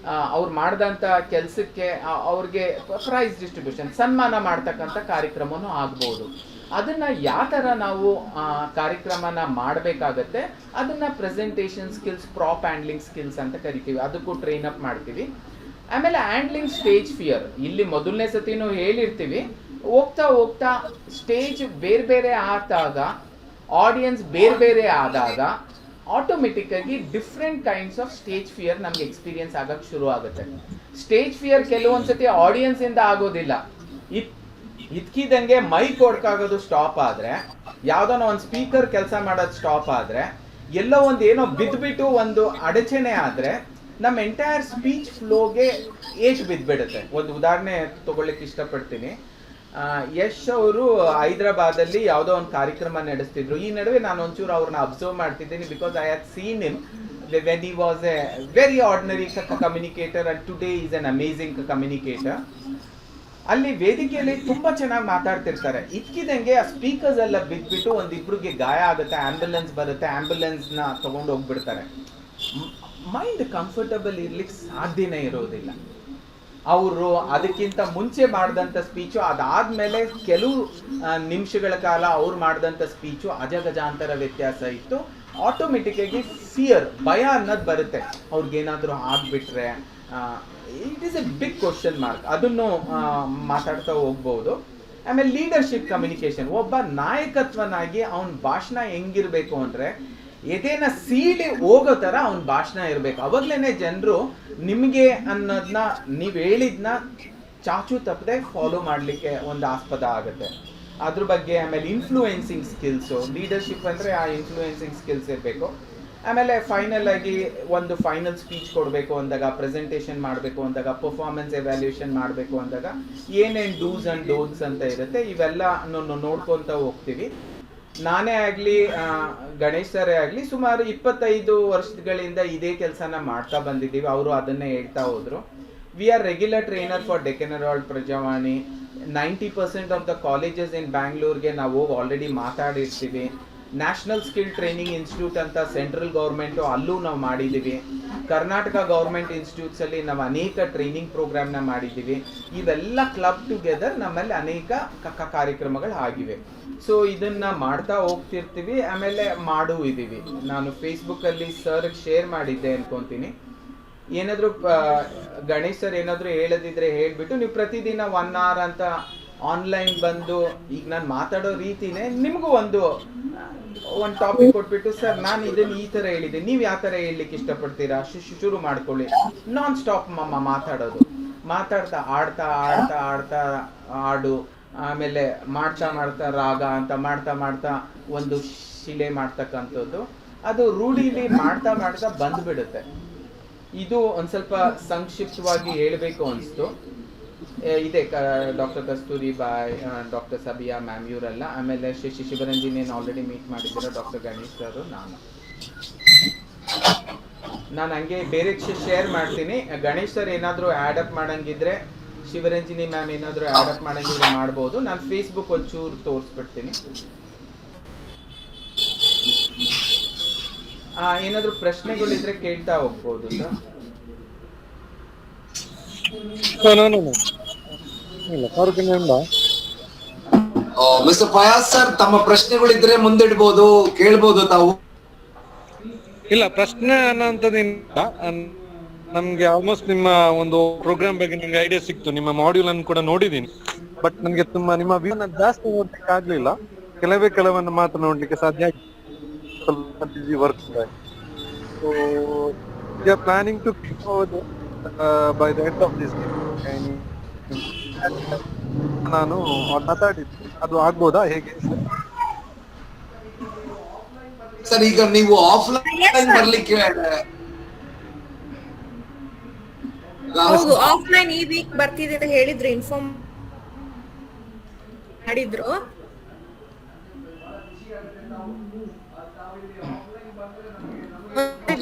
ಅವ್ರು ಮಾಡಿದಂಥ ಕೆಲಸಕ್ಕೆ ಅವ್ರಿಗೆ ಪ್ರೈಸ್ ಡಿಸ್ಟ್ರಿಬ್ಯೂಷನ್, ಸನ್ಮಾನ ಮಾಡ್ತಕ್ಕಂಥ ಕಾರ್ಯಕ್ರಮನೂ ಆಗ್ಬೋದು. ಅದನ್ನ ಯಾವ ಥರ ನಾವು ಕಾರ್ಯಕ್ರಮನ ಮಾಡಬೇಕಾಗತ್ತೆ, ಅದನ್ನ presentation skills, prop handling skills ಅಂತ ಕರಿತೀವಿ. ಅದಕ್ಕೂ ಟ್ರೈನ್ ಅಪ್ ಮಾಡ್ತೀವಿ. ಆಮೇಲೆ ಹ್ಯಾಂಡ್ಲಿಂಗ್ ಸ್ಟೇಜ್ ಫಿಯರ್, ಇಲ್ಲಿ ಮೊದಲನೇ ಸತಿನೂ ಹೇಳಿರ್ತೀವಿ. ಹೋಗ್ತಾ ಸ್ಟೇಜ್ ಬೇರೆ ಆದಾಗ ಆಡಿಯನ್ಸ್ ಬೇರೆ ಬೇರೆ ಆದಾಗ ಆಟೋಮೆಟಿಕ್ ಆಗಿ different kinds of stage fear ನಮ್ಗೆ ಎಕ್ಸ್ಪೀರಿಯನ್ಸ್ ಆಗಕ್ಕೆ ಶುರು ಆಗುತ್ತೆ. ಸ್ಟೇಜ್ ಫಿಯರ್ ಕೆಲವೊಂದ್ಸತಿ ಆಡಿಯನ್ಸ್ ಇಂದ ಆಗೋದಿಲ್ಲ, ಇದ್ಕಿದಂಗೆ ಮೈಕ್ ಹೊಡ್ಕಾಗೋದು ಸ್ಟಾಪ್ ಆದ್ರೆ, ಯಾವ್ದೋ ಒಂದು ಸ್ಪೀಕರ್ ಕೆಲಸ ಮಾಡೋದು ಸ್ಟಾಪ್ ಆದ್ರೆ, ಎಲ್ಲೋ ಒಂದು ಏನೋ ಬಿದ್ದುಬಿಟ್ಟು ಒಂದು ಅಡಚಣೆ ಆದ್ರೆ ನಮ್ಮ ಎಂಟೈರ್ ಸ್ಪೀಚ್ ಫ್ಲೋಗೆ ಏಟು ಬಿದ್ದುಬಿಡುತ್ತೆ. ಒಂದು ಉದಾಹರಣೆ ತಗೊಳ್ಳಿಕ್ಕೆ ಇಷ್ಟಪಡ್ತೀನಿ. ಯಶ್ ಅವರು ಹೈದರಾಬಾದಲ್ಲಿ ಯಾವುದೋ ಒಂದು ಕಾರ್ಯಕ್ರಮ ನಡೆಸ್ತಿದ್ರು. ಈ ನಡುವೆ ನಾನು ಒಂಚೂರು ಅವ್ರನ್ನ ಅಬ್ಸರ್ವ್ ಮಾಡ್ತಿದ್ದೀನಿ, because I had seen him when he was a very ordinary communicator and today he is an amazing communicator. ಅಲ್ಲಿ ವೇದಿಕೆಯಲ್ಲಿ ತುಂಬಾ ಚೆನ್ನಾಗಿ ಮಾತಾಡ್ತಿರ್ತಾರೆ. ಇದ್ಕಿದಂಗೆ ಆ ಸ್ಪೀಕರ್ಸ್ ಎಲ್ಲ ಬಿದ್ಬಿಟ್ಟು ಒಂದಿಬ್ರಿಗೆ ಗಾಯ ಆಗುತ್ತೆ, ಆಂಬ್ಯುಲೆನ್ಸ್ ಬರುತ್ತೆ, ಆಂಬ್ಯುಲೆನ್ಸ್ ನ ತಗೊಂಡು ಹೋಗ್ಬಿಡ್ತಾರೆ. ಮೈಂಡ್ ಕಂಫರ್ಟಬಲ್ ಇರ್ಲಿಕ್ಕೆ ಸಾಧ್ಯನೇ ಇರೋದಿಲ್ಲ. ಅವರು ಅದಕ್ಕಿಂತ ಮುಂಚೆ ಮಾಡಿದಂಥ ಸ್ಪೀಚು, ಅದಾದ್ಮೇಲೆ ಕೆಲವು ನಿಮಿಷಗಳ ಕಾಲ ಅವ್ರು ಮಾಡಿದಂಥ ಸ್ಪೀಚು ಅಜಗಜಾಂತರ ವ್ಯತ್ಯಾಸ ಇತ್ತು. ಆಟೋಮೆಟಿಕ್ ಆಗಿ ಫಿಯರ್, ಭಯ ಅನ್ನೋದು ಬರುತ್ತೆ. ಅವ್ರಿಗೇನಾದ್ರೂ ಆಗ್ಬಿಟ್ರೆ it is a big question mark. ಅದನ್ನು ಮಾತಾಡ್ತಾ ಹೋಗ್ಬೋದು. ಆಮೇಲೆ ಲೀಡರ್ಶಿಪ್ ಕಮ್ಯುನಿಕೇಶನ್, ಒಬ್ಬ ನಾಯಕತ್ವನಾಗಿ ಅವನ ಭಾಷಣ ಹೆಂಗಿರ್ಬೇಕು ಅಂದ್ರೆ ಎದೆನ ಸೀಳಿ ಹೋಗೋ ತರ ಅವನ ಭಾಷಣ ಇರ್ಬೇಕು. ಅವಾಗ್ಲೇನೆ ಜನರು ನಿಮ್ಗೆ ಅನ್ನೋದನ್ನ ನೀವ್ ಹೇಳಿದ್ನ ಚಾಚು ತಪ್ಪದೆ ಫಾಲೋ ಮಾಡ್ಲಿಕ್ಕೆ ಒಂದು ಆಸ್ಪದ ಆಗುತ್ತೆ. ಅದ್ರ ಬಗ್ಗೆ ಆಮೇಲೆ ಇನ್ಫ್ಲೂಯೆನ್ಸಿಂಗ್ ಸ್ಕಿಲ್ಸು, ಲೀಡರ್ಶಿಪ್ ಅಂದರೆ ಆ ಇನ್ಫ್ಲೂಯೆನ್ಸಿಂಗ್ ಸ್ಕಿಲ್ಸ್ ಇರಬೇಕು. ಆಮೇಲೆ ಫೈನಲ್ ಆಗಿ ಒಂದು ಫೈನಲ್ ಸ್ಪೀಚ್ ಕೊಡಬೇಕು ಅಂದಾಗ, ಪ್ರೆಸೆಂಟೇಷನ್ ಮಾಡಬೇಕು ಅಂದಾಗ, ಪರ್ಫಾರ್ಮೆನ್ಸ್ ಎವ್ಯಾಲ್ಯೂಯೇಷನ್ ಮಾಡಬೇಕು ಅಂದಾಗ ಏನೇನು ಡೂಸ್ ಆ್ಯಂಡ್ ಡೋನ್ಸ್ ಅಂತ ಇರುತ್ತೆ, ಇವೆಲ್ಲ ನೋಡ್ಕೊತ ಹೋಗ್ತೀವಿ. ನಾನೇ ಆಗಲಿ ಗಣೇಶ್ ಸರೇ ಆಗಲಿ ಸುಮಾರು 25 ವರ್ಷಗಳಿಂದ ಇದೇ ಕೆಲಸನ ಮಾಡ್ತಾ ಬಂದಿದ್ದೀವಿ. ಅವರು ಅದನ್ನೇ ಹೇಳ್ತಾ ಹೋದರು. We are regular trainer for Deccan Herald, Prajavani. 90% of the colleges in ಬ್ಯಾಂಗ್ಳೂರ್ಗೆ ನಾವು ಹೋಗಿ ಆಲ್ರೆಡಿ ಮಾತಾಡಿರ್ತೀವಿ. ನ್ಯಾಷನಲ್ ಸ್ಕಿಲ್ ಟ್ರೈನಿಂಗ್ ಇನ್ಸ್ಟಿಟ್ಯೂಟ್ ಅಂತ ಸೆಂಟ್ರಲ್ ಗೌರ್ಮೆಂಟು, ಅಲ್ಲೂ ನಾವು ಮಾಡಿದ್ದೀವಿ. ಕರ್ನಾಟಕ ಗೌರ್ಮೆಂಟ್ ಇನ್ಸ್ಟಿಟ್ಯೂಟ್ಸಲ್ಲಿ ನಾವು ಅನೇಕ ಟ್ರೈನಿಂಗ್ ಪ್ರೋಗ್ರಾಮ್ನ ಮಾಡಿದ್ದೀವಿ. ಇವೆಲ್ಲ ಕ್ಲಬ್ ಟುಗೆದರ್ ನಮ್ಮಲ್ಲಿ ಅನೇಕ ಕಾರ್ಯಕ್ರಮಗಳು ಆಗಿವೆ. ಸೊ ಇದನ್ನ ಮಾಡ್ತಾ ಹೋಗ್ತಿರ್ತೀವಿ. ಆಮೇಲೆ ಮಾಡೂ ಇದ್ದೀವಿ. ನಾನು ಫೇಸ್ಬುಕ್ಕಲ್ಲಿ ಸರ್ ಶೇರ್ ಮಾಡಿದ್ದೆ ಅನ್ಕೊತೀನಿ. ಏನಾದರೂ ಗಣೇಶ್ ಸರ್ ಏನಾದರೂ ಹೇಳದಿದ್ರೆ ಹೇಳ್ಬಿಟ್ಟು ನೀವು ಪ್ರತಿದಿನ 1 hour ಅಂತ ಆನ್ಲೈನ್ ಬಂದು, ಈಗ ನಾನು ಮಾತಾಡೋ ರೀತಿನೇ ನಿಮಗೂ ಒಂದು ಟಾಪಿಕ್ ಕೊಟ್ಬಿಟ್ಟು, ಸರ್ ನಾನು ಇದನ್ನು ಈ ಥರ ಹೇಳಿದ್ದೀನಿ, ನೀವು ಯಾವ ಥರ ಹೇಳಲಿಕ್ಕೆ ಇಷ್ಟಪಡ್ತೀರಾ, ಶುರು ಮಾಡ್ಕೊಳ್ಳಿ. ನಾನ್ ಸ್ಟಾಪ್ ಮಾತಾಡೋದು, ಮಾತಾಡ್ತಾ ಆಡ್ತಾ ಆಡ್ತಾ ಆಡ್ತಾ ಹಾಡು, ಆಮೇಲೆ ಮಾಡ್ತಾ ಮಾಡ್ತಾ ರಾಗ ಅಂತ ಮಾಡ್ತಾ ಮಾಡ್ತಾ ಒಂದು ಶಿಲೆ ಮಾಡ್ತಕ್ಕಂಥದ್ದು, ಅದು ರೂಢಿಲಿ ಮಾಡ್ತಾ ಮಾಡ್ತಾ ಬಂದ್ಬಿಡುತ್ತೆ. ಇದು ಒಂದು ಸ್ವಲ್ಪ ಸಂಕ್ಷಿಪ್ತವಾಗಿ ಹೇಳಬೇಕು ಅನಿಸ್ತು. ಇದೆ ಡಾಕ್ಟರ್ ಕಸ್ತೂರಿ ಬಾಯ್, ಡಾಕ್ಟರ್ ಸಬಿಯಾ ಮ್ಯಾಮ್ ಇವರೆಲ್ಲ, ಆಮೇಲೆ ಶಿವರಂಜಿನಿಯನ್ನು ಆಲ್ರೆಡಿ ಮೀಟ್ ಮಾಡಿದ್ದೀರ, ಡಾಕ್ಟರ್ ಗಣೇಶ್ ಸರ್, ನಾನು ಹಂಗೆ ಬೇರೆ ಶೇರ್ ಮಾಡ್ತೀನಿ. ಗಣೇಶ್ ಸರ್ ಏನಾದರೂ ಆ್ಯಡಪ್ ಮಾಡಂಗಿದ್ರೆ, ಶಿವರಂಜಿನಿ ಮ್ಯಾಮ್ ಏನಾದರೂ ಆ್ಯಡಪ್ ಮಾಡಂಗಿದ್ರೆ ಮಾಡ್ಬೋದು. ನಾನು ಫೇಸ್ಬುಕ್ ಒಂಚೂರು ತೋರಿಸ್ಬಿಡ್ತೀನಿ. ಏನಾದರೂ ಪ್ರಶ್ನೆಗಳಿದ್ರೆ ಕೇಳ್ತಾ ಹೋಗ್ಬೋದು ಸರ್. ಮಿಸ್ಟರ್ ಫಯಾಜ್ ಸರ್, ತಮ್ಮ ಪ್ರಶ್ನೆಗಳಿದ್ರೆ ಮುಂದಿಡ್ಬೋದು, ಕೇಳ್ಬೋದು ತಾವು. ಇಲ್ಲ, ಪ್ರಶ್ನೆ ಅನ್ನೋಂಥದ್ದಿಲ್ಲ. ನಮ್ಗೆ ಆಲ್ಮೋಸ್ಟ್ ನಿಮ್ಮ ಒಂದು ಪ್ರೋಗ್ರಾಮ್ ಬಗ್ಗೆ ನಿಮ್ಗೆ ಐಡಿಯಾ ಸಿಕ್ತು. ನಿಮ್ಮ ಮಾಡ್ಯೂಲ್ ಅನ್ನು ಕೂಡ ನೋಡಿದ್ದೀನಿ. ಬಟ್ ನನಗೆ ನಿಮ್ಮ ವ್ಯೂನ ಜಾಸ್ತಿ ನೋಡ್ಲಿಕ್ಕೆ ಆಗ್ಲಿಲ್ಲ. ಕೆಲವನ್ನು ಮಾತ್ರ ನೋಡ್ಲಿಕ್ಕೆ ಸಾಧ್ಯ ಆಗಿದೆ. ಸ್ವಲ್ಪ busy work. So we are planning to by the end of this ನಾನು ಮಾತಾಡಿದ್ದು, ಅದು ಆಗ್ಬೋದಾ ಹೇಗೆ ಸರ್? ಈಗ ನೀವು ಆಫ್ಲೈನ್ ಬರ್ಲಿಕ್ಕೆ, ಹೌದು ಆಫ್ಲೈನ್ ಈ ವೀಕ್ ಬರ್ತಿದೆ ಅಂತ ಹೇಳಿದ್ರು, ಇನ್ಫಾರ್ಮ್ ಮಾಡಿದ್ರು.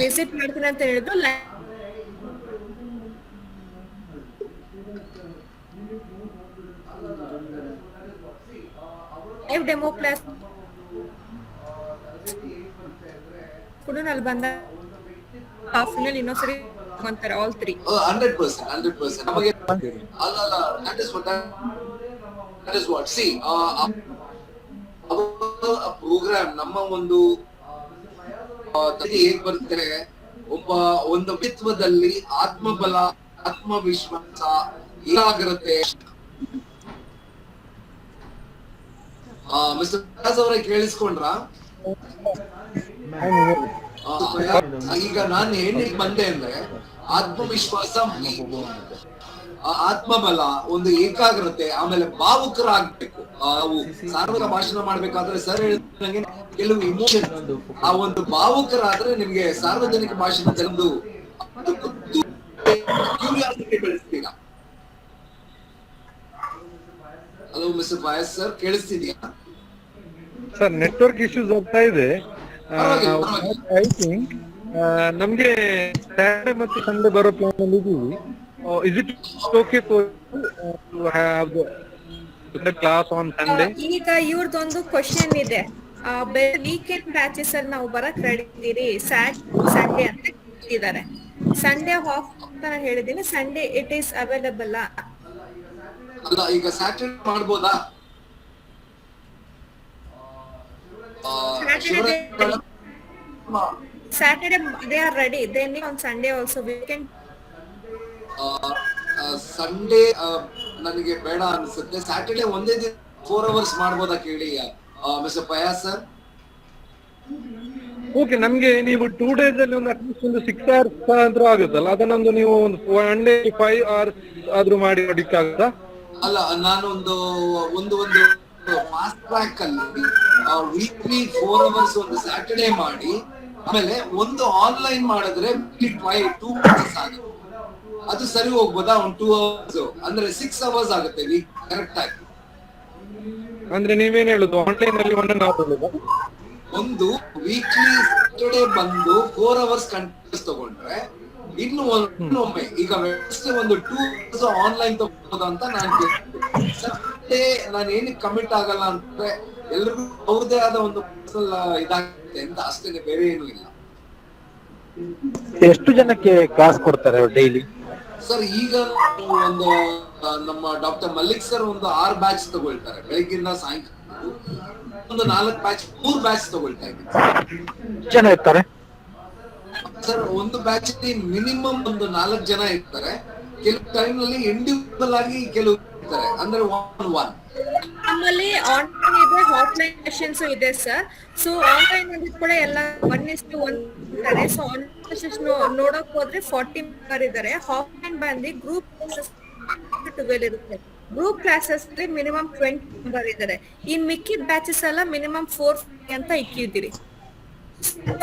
ವಿಸಿಟ್ ಮಾಡ್ತೀನಿ ಅಂತ ಹೇಳಿದ್ರು. ಲೈವ್ ಡೆಮೋ ಕ್ಲಾಸ್ ಕೂಡ ಅಲ್ಲಿ ಬಂದ ಆಫ್ಲೈನ್ ಇನ್ನೊಂದ್ಸರಿ ಅಂತಾರೆ ಆಲ್ 3. 100% ನಮಗೆ ಅಲ್ಲ, that is what see programme ನಮ್ಮ ಒಂದು ಹೇಗ್ ಬರ್ತದೆ, ಒಂದು ವ್ಯಕ್ತಿತ್ವದಲ್ಲಿ ಆತ್ಮಬಲ, ಆತ್ಮವಿಶ್ವಾಸ ಏನಾಗಿರುತ್ತೆ. ಮಿಸ್ಟರ್ ಫಯಾಜ್ ಅವರೇ ಕೇಳಿಸ್ಕೊಂಡ್ರ? ಈಗ ನಾನು ಏನಿಗೆ ಬಂದೆ ಅಂದ್ರೆ ಆತ್ಮವಿಶ್ವಾಸ, ಆತ್ಮಬಲ, ಒಂದು ಏಕಾಗ್ರತೆ, ಆಮೇಲೆ ಭಾವುಕರಾಗ್ಬೇಕು. ನಾವು ಸಾರ್ವಜನಿಕ ಭಾಷಣ ಮಾಡ್ಬೇಕಾದ್ರೆ ಸರ್ ಹೇಳಿದಂಗೆ ಕೆಲವು ಇಮೋಷನ್, ಆ ಒಂದು ಭಾವುಕರಾದ್ರೆ ನಿಮ್ಗೆ ಸಾರ್ವಜನಿಕ ಭಾಷಣದೊಂದು ಕ್ಯೂರಿಯಾಸಿಟಿ ಬೆಳೆಸ್ತೀರ. ಹಲೋ ಮಿಸ್ಟರ್ ಫಯಾಜ್ ಸರ್, ಕೇಳಿಸ್ತಿದ್ಯಾ ಸರ್? ನೆಟ್ವರ್ಕ್ ಇಶ್ಯೂಸ್ ಆಗ್ತಾ ಇದೆ. ಐ ಥಿಂಕ್ ನಮ್ಗೆ ಸ್ಯಾಟರ್ಡೆ ಮತ್ತು ಸಂಡೇ ಬರೋ ಪ್ಲಾನ್ ಅಲ್ಲಿ ಇದೀವಿ. Is it okay for to have the class on Sunday? ಈಗ ಇವ್ರದೊಂದು ಕ್ವಶನ್ ಇದೆ. ವೀಕೆಂಡ್ ಬ್ಯಾಚಸ್ ಅಲ್ಲಿ ನಾವು ಬರಕ್ ರೆಡಿ ಇದೀರಿ, ಸಂಡೇ ಅಂತ ಇದ್ದಾರೆ. ಸಂಡೇ ಆಫ್ ಅಂತ ಹೇಳಿದೀನಿ. ಸಂಡೇ ಇಟ್ ಈಸ್ ಅವೈಲಬಲ್ ಅಲ್ಲ? ಈಗ ಸ್ಯಾಟರ್ಡೆ ಮಾಡ್ಬೋದಾ? Saturday they are ready. They need on Sunday also weekend. Sunday ನನಗೆ ಬೇಡ ಅನ್ಸುತ್ತೆ. ಸ್ಯಾಟರ್ಡೆ ಒಂದೇ ದಿನ 4 hours ಮಾಡ್ಬೋದಾ ಕೇಳಿ ಮಿಸ್ಟರ್ ಫಯಾಜ್ ಸರ್. ಓಕೆ, ನಮ್ಗೆ ನೀವು 2 days ಅಲ್ಲಿ ಒಂದು ಅಟ್ಲೀಸ್ಟ್ ಒಂದು 6 hours ಆದ್ರೂ ಆಗುತ್ತಲ್ಲ, ಅದನ್ನೊಂದು ನೀವು ಒಂದು 1 day 5 hours ಆದ್ರೂ ಮಾಡಿ ನೋಡಿಕ್ಕಾಗುತ್ತಾ? ಅಲ್ಲ, ನಾನೊಂದು ಒಂದು ಫಾಸ್ಟ್ ಟ್ರ್ಯಾಕ್ ಅಲ್ಲಿ ವೀಕ್ಲಿ 4 hours ಒಂದು ಸ್ಯಾಟರ್ಡೆ ಮಾಡಿ, ಆಮೇಲೆ ಒಂದು ಆನ್ಲೈನ್ ಮಾಡಿದ್ರೆ 2 hours ಆಗುತ್ತೆ. ಅದು ಸರಿ ಹೋಗ್ಬೋದಾ? ಒಂದು 2 hours ಅಂದ್ರೆ 6 hours ಆಗುತ್ತೆ ವೀಕ್ ಕರೆಕ್ಟ್ ಆಗಿ. ಅಂದ್ರೆ ನೀವೇನ್ ಹೇಳುದು, ಆನ್ಲೈನ್ ಅಲ್ಲಿ 1 hour ಹೇಳುದು? ಒಂದು ವೀಕ್ಲಿ ಸ್ಯಾಟರ್ಡೆ ಬಂದು 4 hours ಕಂಟಿನ್ಯೂಸ್ ತಗೊಂಡ್ರೆ, ಇನ್ನು ಒಮ್ಮೆ ಈಗ ವೆಡ್ನೆಸ್ಡೇ ಒಂದು 2 hours ಆನ್ಲೈನ್ ತಗೋಬಹುದು ಅಂತ ನಾನು ಏನಕ್ಕೆ ಕಮಿಟ್ ಆಗಲ್ಲ ಅಂದ್ರೆ ಎಲ್ರಿಗೂ ಅವ್ರದೇ ಆದ ಒಂದು ಇದಾಗುತ್ತೆ ಅಂತ ಅಷ್ಟೇ, ಬೇರೆ ಏನು ಇಲ್ಲ. ಎಷ್ಟು ಜನಕ್ಕೆ ಕ್ಲಾಸ್ ಕೊಡ್ತಾರೆ ಡೈಲಿ? ಸರ್ ಈಗ ಒಂದು ನಮ್ಮ ಡಾಕ್ಟರ್ ಮಲ್ಲಿಕ್ ಸರ್ ಒಂದು 6 ಬ್ಯಾಚ್ ತಗೊಳ್ತಾರೆ, ಬೆಳಗ್ಗಿಂದ ಸಾಯಂಕಾಲ. ಒಂದು 4 ಬ್ಯಾಚ್ 3 ಬ್ಯಾಚ್ ತಗೊಳ್ತಾ ಇದ್ದೀನಿ. ಜನ ಇರ್ತಾರೆ ಸರ್ ಒಂದು ಬ್ಯಾಚ್ ಮಿನಿಮಮ್ ಒಂದು 4 ಜನ ಇರ್ತಾರೆ. ಕೆಲವು ಟೈಮ್ ನಲ್ಲಿ ಇಂಡಿವಿಜುವಲ್ ಆಗಿ ಕೆಲವು ಇರ್ತಾರೆ, ಅಂದ್ರೆ 1-on-1. ನಮ್ಮಲ್ಲಿ ಆನ್ಲೈನ್ ಇದೆ, ಆಫ್ಲೈನ್ ಸೆಷನ್ಸ್ ಇದೆ ಸರ್. ಸೊ ಆನ್ಲೈನ್ ಅಲ್ಲಿ ಕೂಡ ಎಲ್ಲ 1:1 ಇದ್ದಾರೆ. ಸೊ ಆನ್ಲೈನ್ ಸೆಷನ್ಸ್ ನೋಡಕ್ ಹೋದ್ರೆ 40 ಮೆಂಬರ್ ಇದ್ದಾರೆ. ಆಫ್ಲೈನ್ ಬಂದು ಗ್ರೂಪ್ 12 ಇರುತ್ತೆ. ಗ್ರೂಪ್ ಕ್ಲಾಸಸ್ ಮಿನಿಮಮ್ 20 ಮೆಂಬರ್ ಇದ್ದಾರೆ. ಈ ಮಿಕ್ಕಿದ ಬ್ಯಾಚಸ್ ಎಲ್ಲ ಮಿನಿಮಮ್ 4 ಅಂತ ಇಕ್ಕಿದ್ದೀರಿ.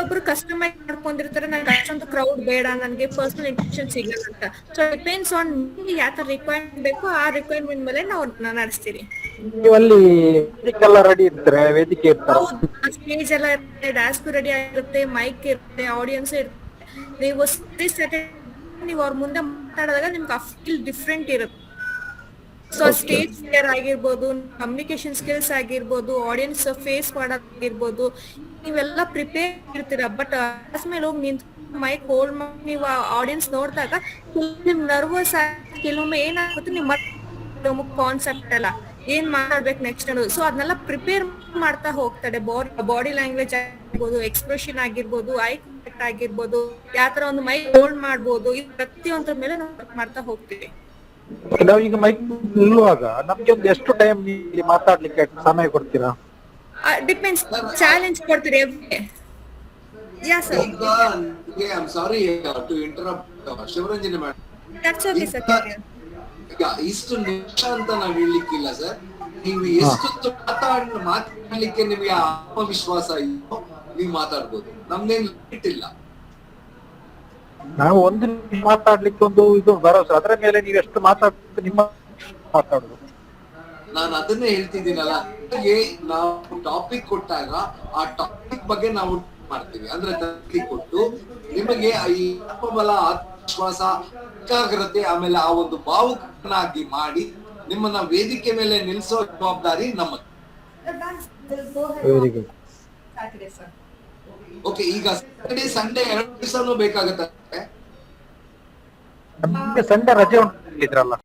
ಒಬ್ರು ಕಸ್ಟಮೈಸ್ ಮಾಡ್ಕೊಂಡಿರ್ತಾರೆ, ನನಗೆ ಅಷ್ಟೊಂದು ಕ್ರೌಡ್ ಬೇಡ, ನನಗೆ ಪರ್ಸನಲ್ ಇಂಟ್ರಾಕ್ಷನ್ ಸಿಗಲ್ಲ ಅಂತ. ಸೊ ಡಿಪೆಂಡ್ಸ್ ಆನ್ ನಿಮ್ಗೆ ಯಾವ ತರ ರಿಕ್ವೈರ್ಮೆಂಟ್ ಬೇಕು, ಆ ರಿಕ್ವೈರ್ಮೆಂಟ್ ಮೇಲೆ ನಾವು ನಡೆಸ್ತೀರಿ. ನೀವಲ್ಲಿ ವೇದಿಕೆ ಎಲ್ಲ ರೆಡಿ ಇರ್ತಾರೆ? ವೇದಿಕೆ ಇರ್ತಾರೆ, ಸ್ಟೇಜ್ ಎಲ್ಲ ಇರುತ್ತೆ, ಡ್ಯಾನ್ಸ್ ರೆಡಿ ಆಗಿರುತ್ತೆ, ಮೈಕ್ ಇರುತ್ತೆ, ಆಡಿಯನ್ಸ್ ಇರುತ್ತೆ. ನೀವು ನೀವು ಅವ್ರ ಮುಂದೆ ಮಾತಾಡಿದಾಗ ನಿಮ್ಗೆ ಆ ಫೀಲ್ ಡಿಫ್ರೆಂಟ್ ಇರುತ್ತೆ. ಸೊ ಸ್ಟೇಜ್ ಫಿಯರ್ ಆಗಿರ್ಬೋದು, ಕಮ್ಯುನಿಕೇಶನ್ ಸ್ಕಿಲ್ಸ್ ಆಗಿರ್ಬೋದು, ಆಡಿಯನ್ಸ್ ಫೇಸ್ ಮಾಡೋದಾಗಿರ್ಬೋದು, ನೀವೆಲ್ಲ ಪ್ರಿಪೇರ್ ಇರ್ತೀರ. ಬಟ್ ಆದ್ಮೇಲೆ ಹೋಗಿ ನಿಂತು ಮೈಕ್ ಹೋಲ್ಡ್ ಮಾಡಿ ನೀವು ಆಡಿಯನ್ಸ್ ನೋಡಿದಾಗ ನಿಮ್ ನರ್ವಸ್ ಆಗಿ ಕೆಲವೊಮ್ಮೆ ಏನಾಗುತ್ತೆ, ನಿಮ್ಮ ಕಾನ್ಸೆಪ್ಟ್ ಎಲ್ಲ ಏನ್ ಮಾತಾಡ್ಬೇಕು ನೆಕ್ಸ್ಟ್ ಅನ್ನೋದು. ಸೊ ಅದನ್ನೆಲ್ಲ ಪ್ರಿಪೇರ್ ಮಾಡ್ತಾ ಹೋಗ್ತಾರೆ. ಬಾಡಿ ಲ್ಯಾಂಗ್ವೇಜ್ ಆಗಿರ್ಬೋದು, ಎಕ್ಸ್ಪ್ರೆಷನ್ ಆಗಿರ್ಬೋದು, ಐ ಕಾಂಟ್ಯಾಕ್ಟ್ ಆಗಿರ್ಬೋದು, ಯಾವ ತರ ಒಂದು ಮೈಕ್ ಹೋಲ್ಡ್ ಮಾಡ್ಬೋದು, ಈ ಪ್ರತಿಯೊಂದ್ರ ಮೇಲೆ ನಾವು ವರ್ಕ್ ಮಾಡ್ತಾ ಹೋಗ್ತೀವಿ. ನಾವೀಗ ಮೈಕ್ ನಿಲ್ಲುವಾಗ ನಮ್ಗೆ ಒಂದು ಎಷ್ಟು ಟೈಮ್ ಮಾತಾಡ್ಲಿಕ್ಕೆ ಸಮಯ ಕೊಡ್ತೀರಾ? ಡಿಪೆಂಡ್ಸ್, ಚಾಲೆಂಜ್ ಕೊಡ್ತೀರಿ. Yeah sir, I am sorry to interrupt Shivaranjani madam. That's okay sir. ಈಗ ಇಷ್ಟು ನಿಮಿಷ ಅಂತ ನಾವು ಹೇಳಲಿಕ್ಕಿಲ್ಲ ಸರ್. ನೀವು ಎಷ್ಟು ಮಾತಾಡ್ಲಿಕ್ಕೆ ನಿಮಗೆ ಆತ್ಮವಿಶ್ವಾಸ ಇದೆಯೋ ನೀವು ಮಾತಾಡ್ಬೋದು, ನಮ್ದೇನ್ ಲಿಮಿಟ್ ಇಲ್ಲ. ನಾವು ಒಂದು ಮಾತಾಡ್ಲಿಕ್ಕೆ ಒಂದು ಇದು ಭರವಸೆ, ಅದರ ಮೇಲೆ ನೀವು ಎಷ್ಟು ಮಾತಾಡ್ತೀವಿ ನಿಮ್ಮ ಮಾತಾಡುದು. ನಾನು ಅದನ್ನೇ ಹೇಳ್ತಿದ್ದೀನಲ್ಲ, ನಾವು ಟಾಪಿಕ್ ಕೊಟ್ಟಾಗ ಆ ಟಾಪಿಕ್ ಬಗ್ಗೆ ನಾವು ಮಾಡ್ತೀವಿ. ಅಂದ್ರೆ ಕೊಟ್ಟು ನಿಮಗೆ ಈ ಆತ್ಮಬಲ, ಆತ್ಮವಿಶ್ವಾಸ, ಏಕಾಗ್ರತೆ, ಆಮೇಲೆ ಆ ಒಂದು ಭಾವುಕನಾಗಿ ಮಾಡಿ ನಿಮ್ಮನ್ನ ವೇದಿಕೆ ಮೇಲೆ ನಿಲ್ಲಿಸೋ ಜವಾಬ್ದಾರಿ ನಮ್ಮದು. Very good. ಓಕೆ, ಈಗ ಸ್ಯಾಟರ್ಡೆ ಸಂಡೇ 2 ದಿವಸನೂ ಬೇಕಾಗತ್ತೆ. ನಮ್ಗೆ ಸಂಡೇ ರಜೆ ಉಂಟಿದ್ರಲ್ಲ?